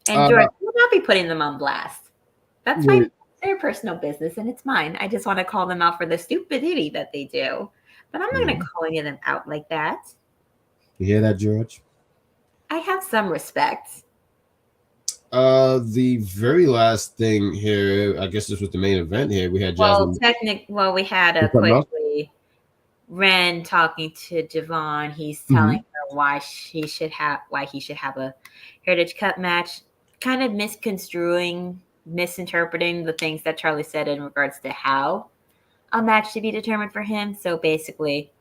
And George, will not be putting them on blast. That's their personal business and it's mine. I just want to call them out for the stupidity that they do. But I'm not going to call any of them out like that. You hear that, George? I have some respect. The very last thing here, I guess this was the main event here. We had Jasmine. We had a quickly Ren talking to Javon. He's telling her why he should have a Heritage Cup match, kind of misinterpreting the things that Charlie said in regards to how a match should be determined for him. So basically,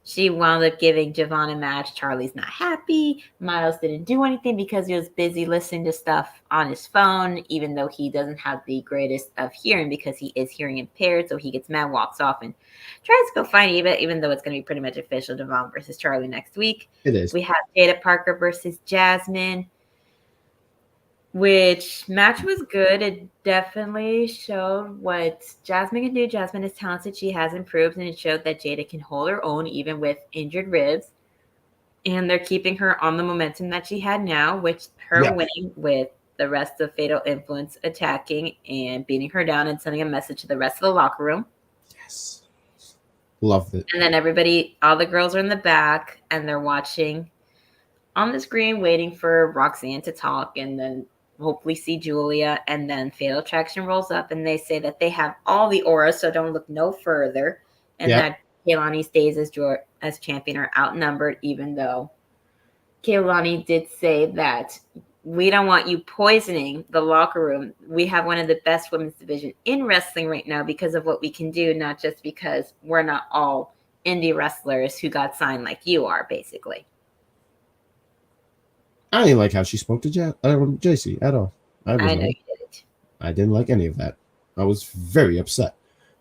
she wound up giving Javon a match. Charlie's not happy. Miles didn't do anything because he was busy listening to stuff on his phone, even though he doesn't have the greatest of hearing because he is hearing impaired. So he gets mad, walks off, and tries to go find Eva, even though it's going to be pretty much official Javon versus Charlie next week. It is. We have Jada Parker versus Jasmine, which match was good. It definitely showed what Jasmine can do. Jasmine is talented. She has improved, and it showed that Jada can hold her own even with injured ribs. And they're keeping her on the momentum that she had now, which winning with the rest of Fatal Influence attacking and beating her down and sending a message to the rest of the locker room. Yes. Loved it. And then all the girls are in the back, and they're watching on the screen, waiting for Roxanne to talk, and then hopefully see Julia, and then Fatal Attraction rolls up and they say that they have all the auras, so don't look no further, and that Kaylani stays as champion or outnumbered, even though Kaylani did say that we don't want you poisoning the locker room. We have one of the best women's division in wrestling right now because of what we can do, not just because we're not all indie wrestlers who got signed like you are, basically. I didn't like how she spoke to JC at all. I know you didn't. I didn't like any of that. I was very upset.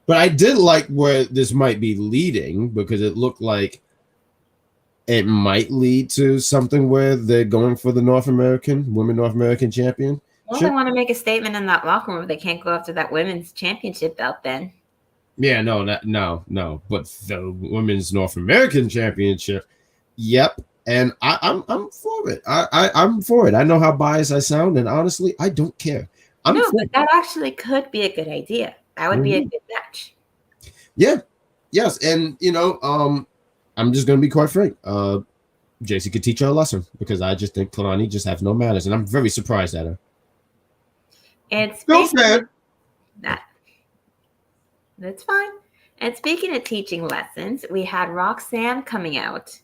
But I did like where this might be leading because it looked like it might lead to something where they're going for the Women North American champion. Well, they want to make a statement in that locker room. They can't go after that women's championship belt then. Yeah, no. But the Women's North American Championship, yep. And I'm for it. I'm for it. I know how biased I sound, and honestly, I don't care. I'm No, for but that actually could be a good idea. That would be a good match. Yeah, yes, and I'm just gonna be quite frank. JC could teach her a lesson because I just think Kalani just has no manners, and I'm very surprised at her. And Still speaking fair. of that's fine. And speaking of teaching lessons, we had Roxanne coming out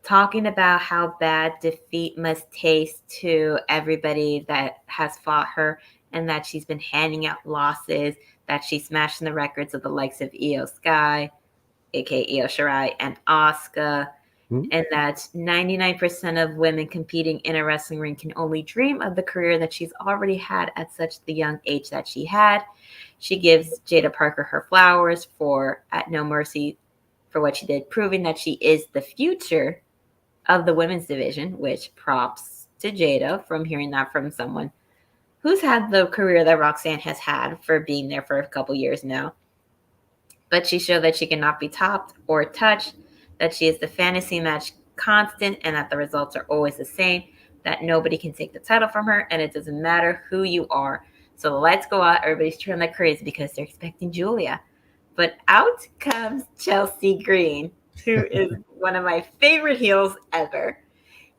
talking about how bad defeat must taste to everybody that has fought her, and that she's been handing out losses, that she's smashing the records of the likes of Io Sky, aka Io Shirai, and Asuka, and that 99% of women competing in a wrestling ring can only dream of the career that she's already had at such the young age that she had. She gives Jada Parker her flowers for At No Mercy for what she did, proving that she is the future of the women's division, which props to Jada from hearing that from someone who's had the career that Roxanne has had for being there for a couple years now. But she showed that she cannot be topped or touched, that she is the fantasy match constant, and that the results are always the same, that nobody can take the title from her, and it doesn't matter who you are. So the lights go out, everybody's turning like crazy because they're expecting Julia. But out comes Chelsea Green, who is one of my favorite heels ever.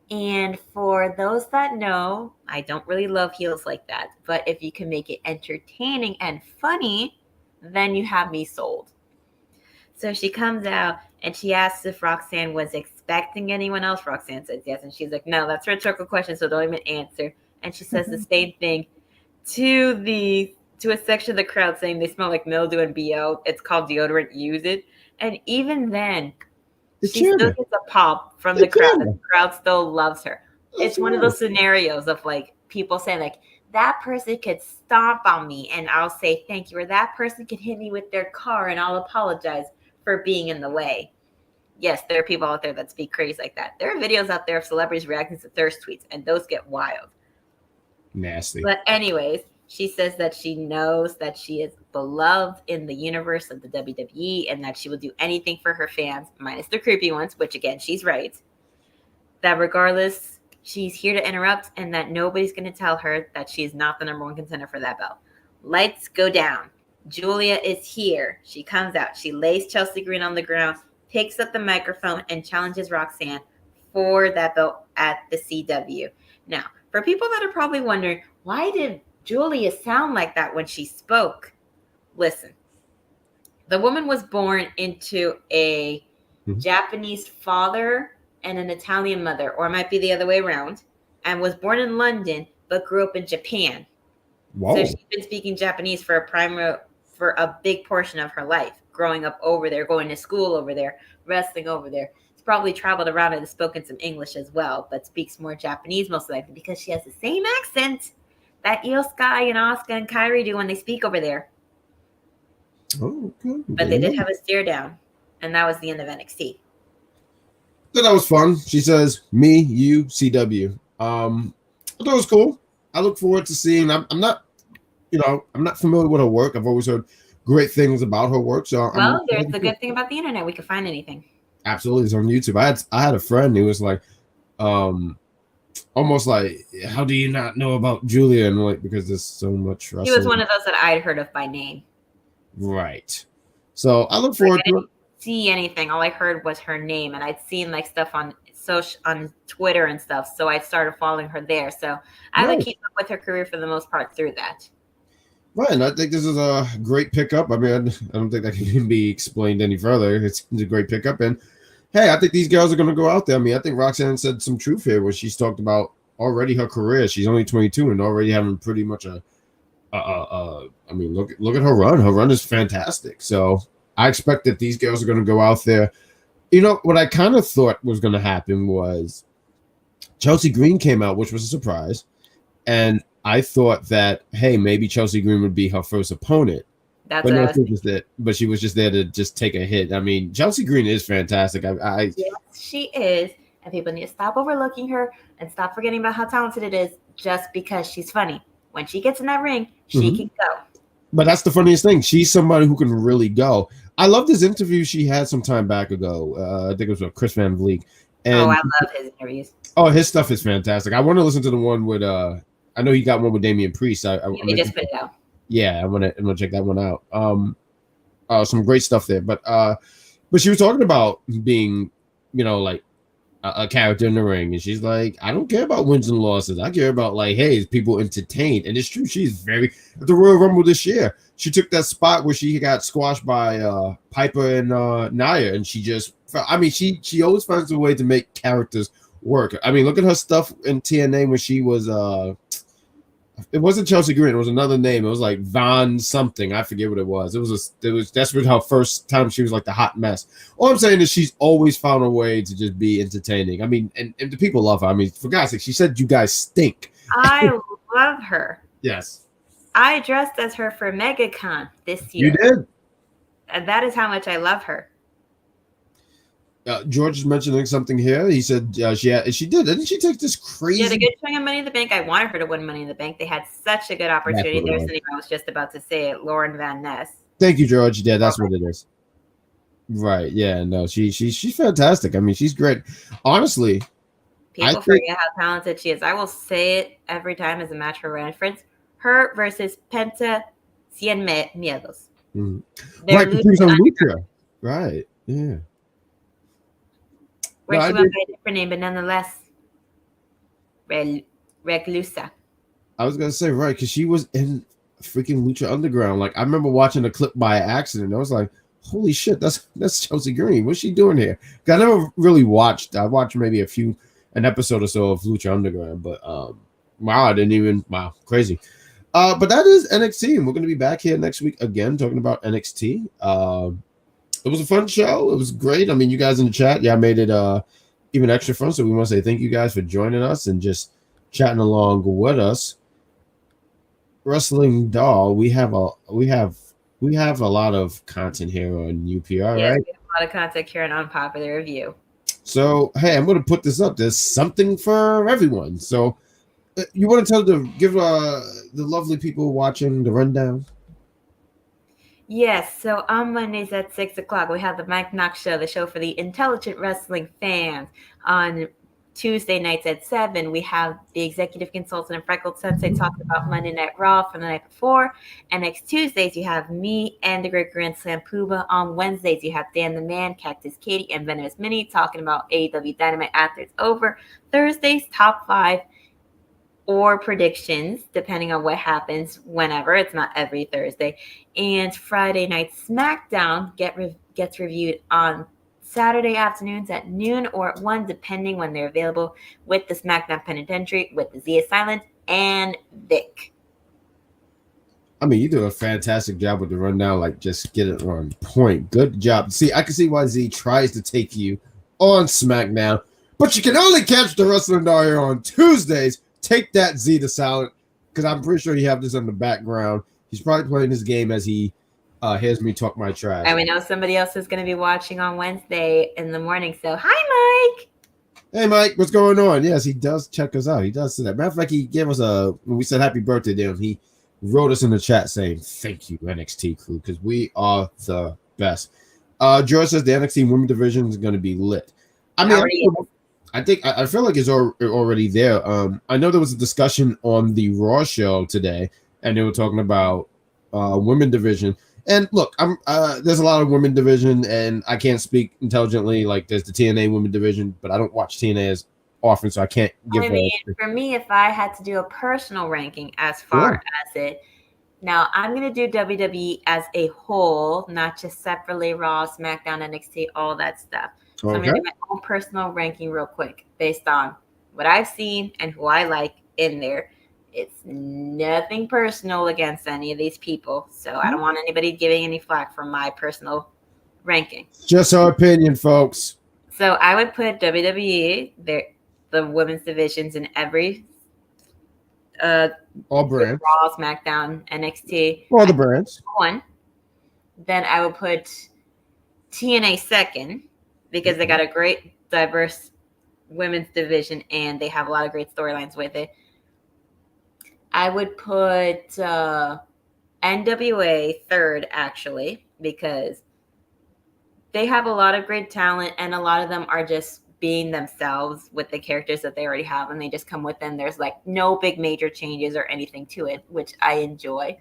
And for those that know, I don't really love heels like that. But if you can make it entertaining and funny, then you have me sold. So she comes out and she asks if Roxanne was expecting anyone else. Roxanne says yes. And she's like, no, that's a rhetorical question, so don't even answer. And she says the same thing to a section of the crowd saying they smell like mildew and BO. It's called deodorant, use it. And even then, she still gets a pop from the crowd. And the crowd still loves her. It's one of those scenarios of like people saying like, that person could stomp on me and I'll say thank you. Or that person could hit me with their car and I'll apologize for being in the way. Yes, there are people out there that speak crazy like that. There are videos out there of celebrities reacting to thirst tweets, and those get wild. Nasty. But anyways, she says that she knows that she is beloved in the universe of the WWE and that she will do anything for her fans, minus the creepy ones, which again, she's right. That regardless, she's here to interrupt and that nobody's going to tell her that she is not the number one contender for that belt. Lights go down. Julia is here. She comes out. She lays Chelsea Green on the ground, picks up the microphone, and challenges Roxanne for that belt at the CW. Now, for people that are probably wondering, why did Julia sound like that when she spoke? Listen, the woman was born into a Japanese father and an Italian mother, or it might be the other way around, and was born in London but grew up in Japan. Whoa. So she's been speaking Japanese for a big portion of her life, growing up over there, going to school over there, wrestling over there. She's probably traveled around and has spoken some English as well, but speaks more Japanese most likely because she has the same accent that Io Sky and Asuka and Kairi do when they speak over there. Oh, okay. But they did have a stare down, and that was the end of NXT. So that was fun. She says, me, you, CW. I thought it was cool. I look forward to seeing. I'm not familiar with her work. I've always heard great things about her work. So there's the good thing about the internet. We can find anything. Absolutely. It's on YouTube. I had a friend who was like, almost like, how do you not know about Julia? And like, because there's so much wrestling. He was one of those that I'd heard of by name. Right. So I look forward to it. See anything. All I heard was her name, and I'd seen like stuff on Twitter and stuff. So I started following her there. So I would keep up with her career for the most part through that. Right, and I think this is a great pickup. I mean, I don't think that can even be explained any further. It's a great pickup, and hey, I think these girls are going to go out there. I mean, I think Roxanne said some truth here where she's talked about already her career. She's only 22 and already having pretty much I mean, look at her run. Her run is fantastic. So I expect that these girls are going to go out there. You know, what I kind of thought was going to happen was Chelsea Green came out, which was a surprise. And I thought that, hey, maybe Chelsea Green would be her first opponent. That's but what no, I was thinking. but she was just there to just take a hit. I mean, Chelsea Green is fantastic. Yes, she is. And people need to stop overlooking her and stop forgetting about how talented it is just because she's funny. When she gets in that ring, she can go. But that's the funniest thing. She's somebody who can really go. I love this interview she had some time back ago. I think it was with Chris Van Vliet. And I love his interviews. Oh, his stuff is fantastic. I want to listen to the one with I know he got one with Damian Priest. They just put it out. Yeah, I'm gonna check that one out. Some great stuff there. But she was talking about being, like a character in the ring, and she's like, I don't care about wins and losses. I care about like, hey, is people entertained? And it's true. She's very at the Royal Rumble this year. She took that spot where she got squashed by Piper and Nia, and she just, she always finds a way to make characters work. I mean, look at her stuff in TNA when she was it wasn't Chelsea Green, it was another name. It was like Von something. I forget what it was. That's with her first time she was like the hot mess. All I'm saying is she's always found a way to just be entertaining. I mean, and the people love her. I mean, for God's sake, she said you guys stink. I love her. Yes. I dressed as her for MegaCon this year. You did? And that is how much I love her. George is mentioning something here. He said she did. Didn't she take this crazy? Yeah, the good showing of Money in the Bank. I wanted her to win Money in the Bank. They had such a good opportunity. There's something I was just about to say it. Lauren Van Ness. Thank you, George. Yeah, that's what it is. Right. Yeah. No, she's fantastic. I mean, she's great. Honestly, people forget how talented she is. I will say it every time as a match for reference. Her versus Penta Cien Miedos. Mm-hmm. Right. Lucha. Right. Yeah. Where she went by a different name, but nonetheless, Reclusa. I was gonna say right because she was in freaking Lucha Underground. Like I remember watching a clip by accident. I was like, "Holy shit, that's Chelsea Green. What's she doing here?" I never really watched. I watched maybe an episode or so of Lucha Underground, but wow, crazy. But that is NXT, and we're gonna be back here next week again talking about NXT. It was a fun show. It was great. I mean, you guys in the chat, made it even extra fun. So we want to say thank you guys for joining us and just chatting along with us. Wrestling Doll, we have a lot of content here on UPR, right? We have a lot of content here on Unpopular Review. So hey, I'm going to put this up. There's something for everyone. So you want to give the lovely people watching the rundown? Yes, so on Mondays at 6 o'clock, we have the Mike Knox Show, the show for the intelligent wrestling fans. On Tuesday nights at 7, we have the executive consultant and Freckled Sensei talking about Monday Night Raw from the night before. And next Tuesdays, you have me and the Great Grand Slam Puba. On Wednesdays, you have Dan the Man, Cactus Katie, and Venomous Minnie talking about AEW Dynamite after it's over. Thursdays, Top 5. Or predictions, depending on what happens whenever. It's not every Thursday. And Friday night SmackDown gets reviewed on Saturday afternoons at noon or at 1, depending when they're available, with the SmackDown Penitentiary, with the Zia Silent, and Vic. I mean, you do a fantastic job with the rundown. Like, just get it on point. Good job. See, I can see why Z tries to take you on SmackDown, but you can only catch the Wrestling Doll here on Tuesdays. Take that, Z the Silent, because I'm pretty sure you have this in the background. He's probably playing this game as he hears me talk my trash. And we know somebody else is going to be watching on Wednesday in the morning. So, hi, Mike. Hey, Mike, what's going on? Yes, he does check us out. He does say that. Matter of fact, he gave us when we said happy birthday to him, he wrote us in the chat saying, thank you, NXT crew, because we are the best. George says the NXT women's division is going to be lit. I mean, I feel like it's already there. I know there was a discussion on the Raw show today, and they were talking about women division. And look, there's a lot of women division, and I can't speak intelligently. Like there's the TNA women division, but I don't watch TNA as often, so I can't give. For me, if I had to do a personal ranking as far as it, now I'm gonna do WWE as a whole, not just separately Raw, SmackDown, NXT, all that stuff. So I'm going to do my own personal ranking real quick based on what I've seen and who I like in there. It's nothing personal against any of these people. So I don't want anybody giving any flack for my personal ranking. Just our opinion, folks. So I would put WWE, the women's divisions in every all brands. Raw, SmackDown, NXT. All the brands. 1. Then I would put TNA second, because they got a great, diverse women's division, and they have a lot of great storylines with it. I would put NWA third, actually, because they have a lot of great talent, and a lot of them are just being themselves with the characters that they already have, and they just come with them. There's like no big major changes or anything to it, which I enjoy.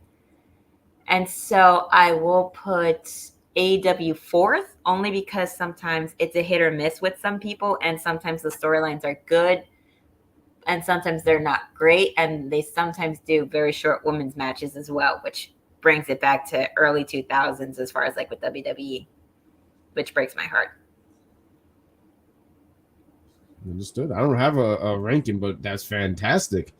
And so I will put AEW fourth, only because sometimes it's a hit or miss with some people, and sometimes the storylines are good and sometimes they're not great, and they sometimes do very short women's matches as well, which brings it back to early 2000s as far as like with WWE, which breaks my heart. Understood. I don't have a ranking, but that's fantastic.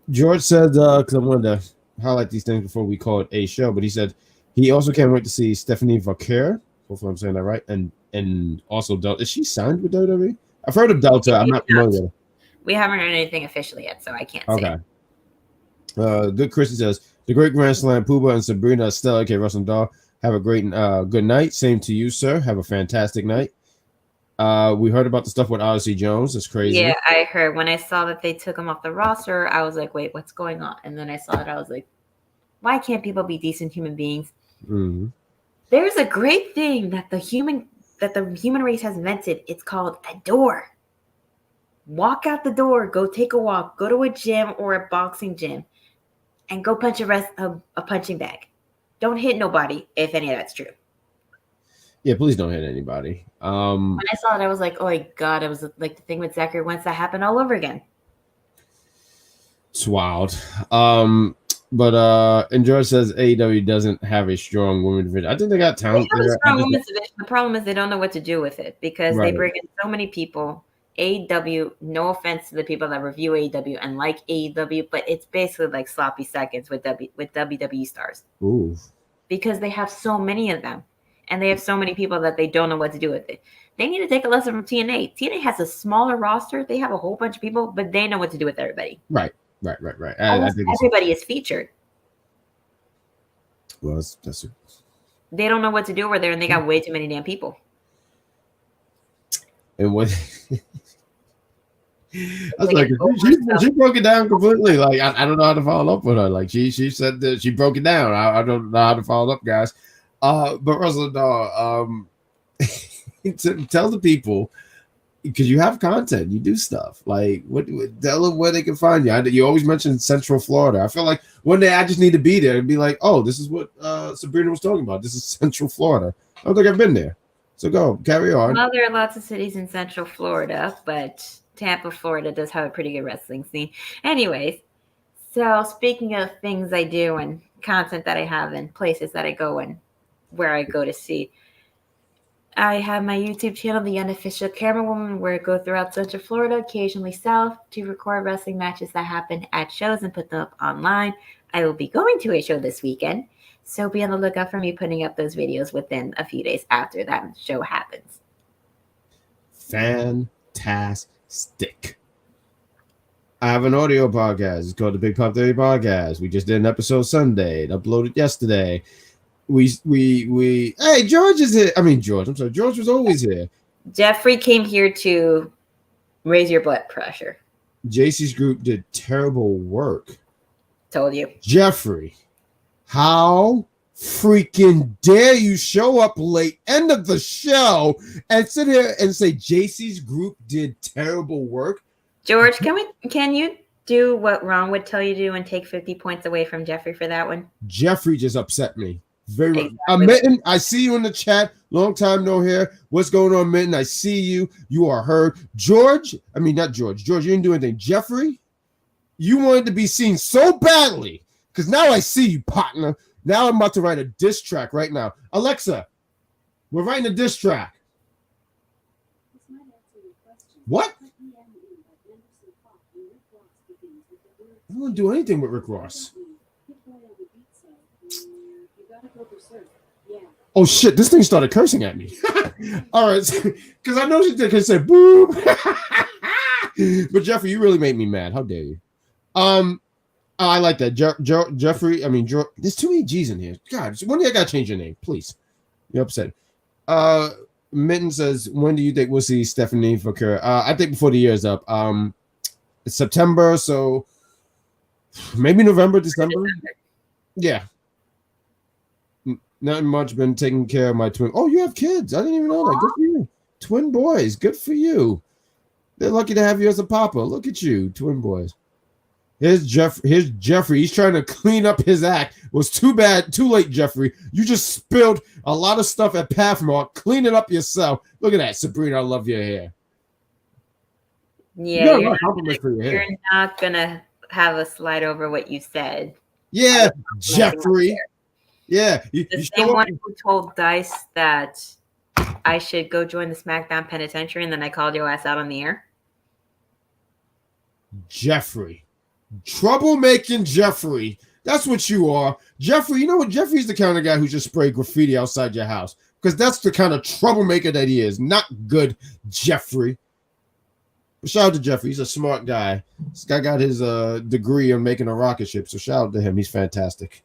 George said, because I wanted to highlight these things before we call it a show, but he said he also can't wait to see Stephanie Vaquer. Hopefully I'm saying that right. And also Delta. Is she signed with WWE? I've heard of Delta. I'm not familiar. We haven't heard anything officially yet, so I can't say. Okay. Good Christy says, the Great Grand Slam, Puba and Sabrina, Estella, K. Russell Dahl, have a great good night. Same to you, sir. Have a fantastic night. We heard about the stuff with Odyssey Jones. It's crazy. Yeah, I heard. When I saw that they took him off the roster, I was like, wait, what's going on? And then I saw it. I was like, why can't people be decent human beings? Mm-hmm. There's a great thing that the human race has invented. It's called a door. Walk out the door, go take a walk, go to a gym or a boxing gym, and go punch a punching bag. Don't hit nobody, if any of that's true. Yeah, please don't hit anybody. When I saw it, I was like, oh my God, it was like the thing with Zachary Wentz that happened all over again. It's wild. But George says AEW doesn't have a strong women's division. I think they got talent. They have a strong women's division. The problem is they don't know what to do with it because Right. they bring in so many people. AEW, no offense to the people that review AEW and like AEW, but it's basically like sloppy seconds with WWE stars. Ooh. Because they have so many of them. And they have so many people that they don't know what to do with it. They need to take a lesson from TNA. TNA has a smaller roster. They have a whole bunch of people, but they know what to do with everybody. Right. I think everybody is featured. Well, that's They don't know what to do over there, and they got way too many damn people. and what I was like, she broke it down completely. Like I don't know how to follow up with her. Like she said that she broke it down. I don't know how to follow up, guys. But Russell Dahl, tell the people, because you have content, you do stuff. Like tell them where they can find you. You always mention Central Florida. I feel like one day I just need to be there and be like, oh, this is what Sabrina was talking about. This is Central Florida. I don't think I've been there. So go, carry on. Well, there are lots of cities in Central Florida, but Tampa, Florida does have a pretty good wrestling scene. Anyways, so speaking of things I do and content that I have and places that I go and where I go to see, I have my YouTube channel, The Unofficial Camera Woman, where I go throughout Central Florida, occasionally south, to record wrestling matches that happen at shows and put them up online. I will be going to a show this weekend, so be on the lookout for me putting up those videos within a few days after that show happens. Fantastic. I have an audio podcast. It's called the Big Pop Theory Podcast. We just did an episode Sunday. It uploaded yesterday. Hey, George is here. I mean, George. I'm sorry. George was always here. Jeffrey came here to raise your blood pressure. JC's group did terrible work. Told you. Jeffrey, how freaking dare you show up late, end of the show, and sit here and say JC's group did terrible work? George, can you do what Ron would tell you to do and take 50 points away from Jeffrey for that one? Jeffrey just upset me. Very exactly. Mitten, I see you in the chat. Long time no hear. What's going on, Mitten? I see you. You are heard. George, not George. George, you didn't do anything. Jeffrey, you wanted to be seen so badly because now I see you, partner. Now I'm about to write a diss track right now. Alexa, we're writing a diss track. What? I don't want to do anything with Rick Ross. Oh shit, this thing started cursing at me. All right, because I know she did, because it said boom. But Jeffrey, you really made me mad. How dare you? I like that. Jeffrey, George, there's too many G's in here. God, one day I gotta change your name, please. You're upset. Mitten says, when do you think we'll see Stephanie Vaquer? I think before the year is up. It's September, so maybe November, December. Yeah. Nothing much. Been taking care of my twin. Oh, you have kids. I didn't even know that. Good for you. Twin boys. Good for you. They're lucky to have you as a papa. Look at you, twin boys. Here's Jeffrey. He's trying to clean up his act. It was too bad. Too late, Jeffrey. You just spilled a lot of stuff at Pathmark. Clean it up yourself. Look at that. Sabrina, I love your hair. Yeah, you're not gonna have a slide over what you said. Yeah, Jeffrey. Yeah, the same one who told Dice that I should go join the SmackDown Penitentiary, and then I called your ass out on the air. Jeffrey, troublemaking Jeffrey. That's what you are, Jeffrey. You know what? Jeffrey's the kind of guy who just sprayed graffiti outside your house because that's the kind of troublemaker that he is. Not good, Jeffrey. Shout out to Jeffrey. He's a smart guy. This guy got his degree on making a rocket ship, so shout out to him. He's fantastic.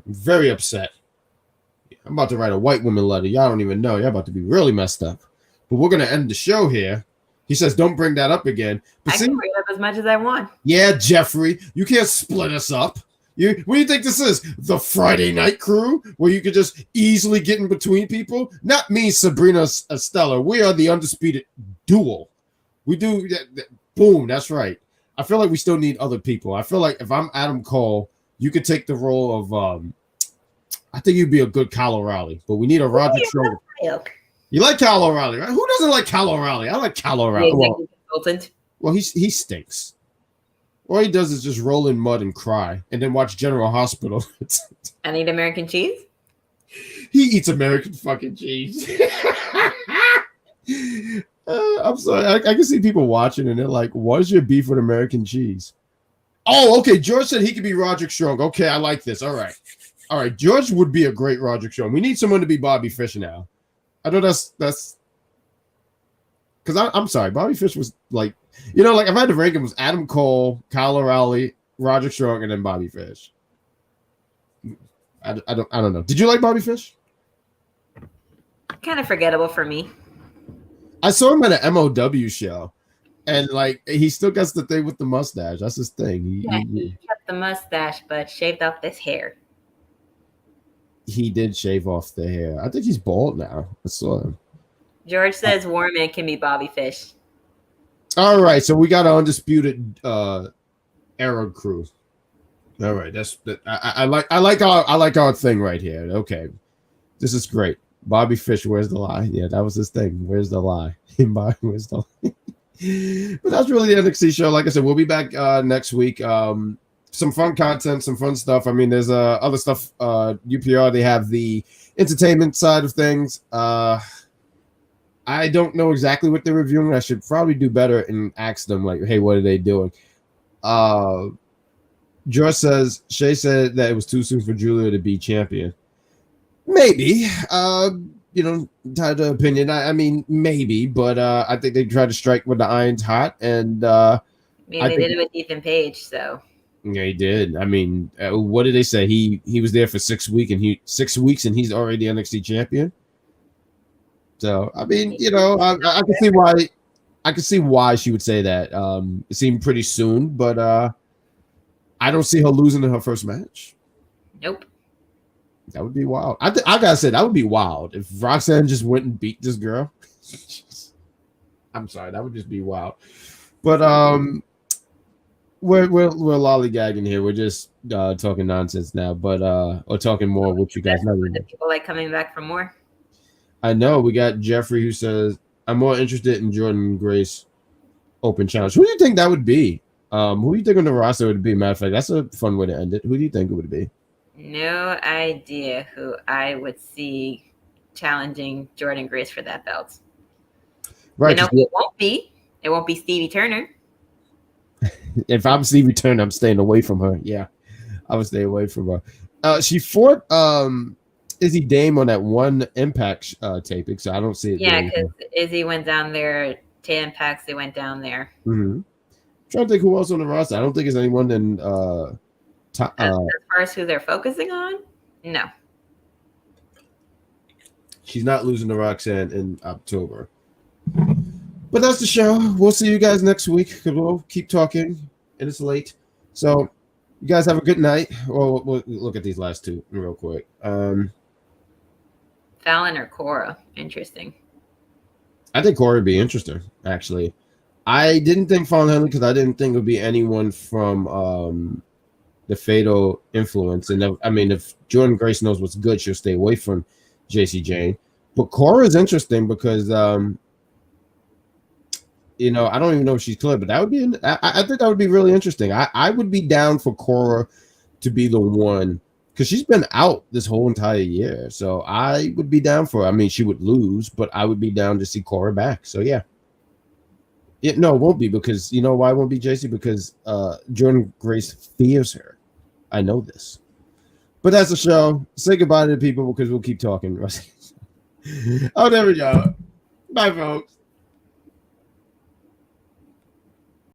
I'm very upset. I'm about to write a white woman letter. Y'all don't even know. Y'all about to be really messed up. But we're going to end the show here. He says, don't bring that up again. But I can bring it up as much as I want. Yeah, Jeffrey. You can't split us up. What do you think this is? The Friday Night Crew? Where you could just easily get in between people? Not me, Sabrina, Estella. We are the undisputed duel. We do boom, that's right. I feel like we still need other people. I feel like if I'm Adam Cole, you could take the role of I think you'd be a good Kyle O'Reilly, but we need a Roger Strong. You like Kyle O'Reilly, right? Who doesn't like Kyle O'Reilly? I like Kyle O'Reilly. Well, he stinks. All he does is just roll in mud and cry and then watch General Hospital. And eat American cheese? He eats American fucking cheese. I'm sorry. I can see people watching and they're like, what is your beef with American cheese? Oh, okay. George said he could be Roderick Strong. Okay, I like this. All right. George would be a great Roderick Strong. We need someone to be Bobby Fish now. I know that's because I'm sorry. Bobby Fish was like, if I had to rank him, it was Adam Cole, Kyle O'Reilly, Roderick Strong, and then Bobby Fish. I don't know. Did you like Bobby Fish? Kind of forgettable for me. I saw him at an MOW show, and he still gets the thing with the mustache. That's his thing. He kept the mustache, but shaved off this hair. He did shave off the hair. I think he's bald now. I saw him. George says Warman can be Bobby Fish. All right, so we got an undisputed era crew. All right, I like our thing right here. Okay, this is great. Bobby Fish, where's the lie? Yeah, that was his thing. Where's the lie? Where's the lie? But that's really the NXT show. Like I said, we'll be back next week. Some fun content, some fun stuff. I mean, there's other stuff. UPR, they have the entertainment side of things. I don't know exactly what they're reviewing. I should probably do better and ask them, like, hey, what are they doing? George says, Shay said that it was too soon for Julia to be champion. Maybe. Tied to opinion. I mean, maybe, but I think they tried to strike when the iron's hot, and maybe they did it with Ethan Page, so. Yeah, he did. I mean, what did they say? He was there for 6 weeks, and he's already the NXT champion. So I mean, I can see why. I can see why she would say that. It seemed pretty soon, but I don't see her losing in her first match. Nope. That would be wild. I gotta say that would be wild if Roxanne just went and beat this girl. I'm sorry, that would just be wild. But we're lollygagging here. We're just talking nonsense now, but or talking more what you guys know. People like coming back for more. I know we got Jeffrey who says I'm more interested in Jordan Grace open challenge. Who do you think that would be? Who do you think on the roster would be? Matter of fact, that's a fun way to end it. Who do you think it would be? No idea who I would see challenging Jordan Grace for that belt. Right. It won't be. It won't be Stevie Turner. If I'm Stevie Turner, I'm staying away from her. Yeah, I would stay away from her. She fought Izzy Dame on that one Impact taping, so I don't see it. Yeah, because Izzy went down there. Tatum Paxley went down there. Mm-hmm. Trying to think who else on the roster. I don't think it's anyone in. As far as who they're focusing on, no. She's not losing to Roxanne in October. But that's the show. We'll see you guys next week because we'll keep talking, and it's late. So You guys have a good night. Well, we'll look at these last two real quick. Fallon or Cora? Interesting. I think Corey would be interesting, actually. I didn't think Fallon Henley because I didn't think it would be anyone from the Fatal Influence. And I mean, if Jordan Grace knows what's good, she'll stay away from JC Jane. But Cora is interesting because, you know, I don't even know if she's clear, but that would be, I think that would be really interesting. I would be down for Cora to be the one because she's been out this whole entire year. So I would be down for her. I mean, she would lose, but I would be down to see Cora back. So yeah. No, it won't be because you know why it won't be JC? Because Jordan Grace fears her. I know this. But that's the show. Say goodbye to the people because we'll keep talking. Oh, there we go. Bye, folks.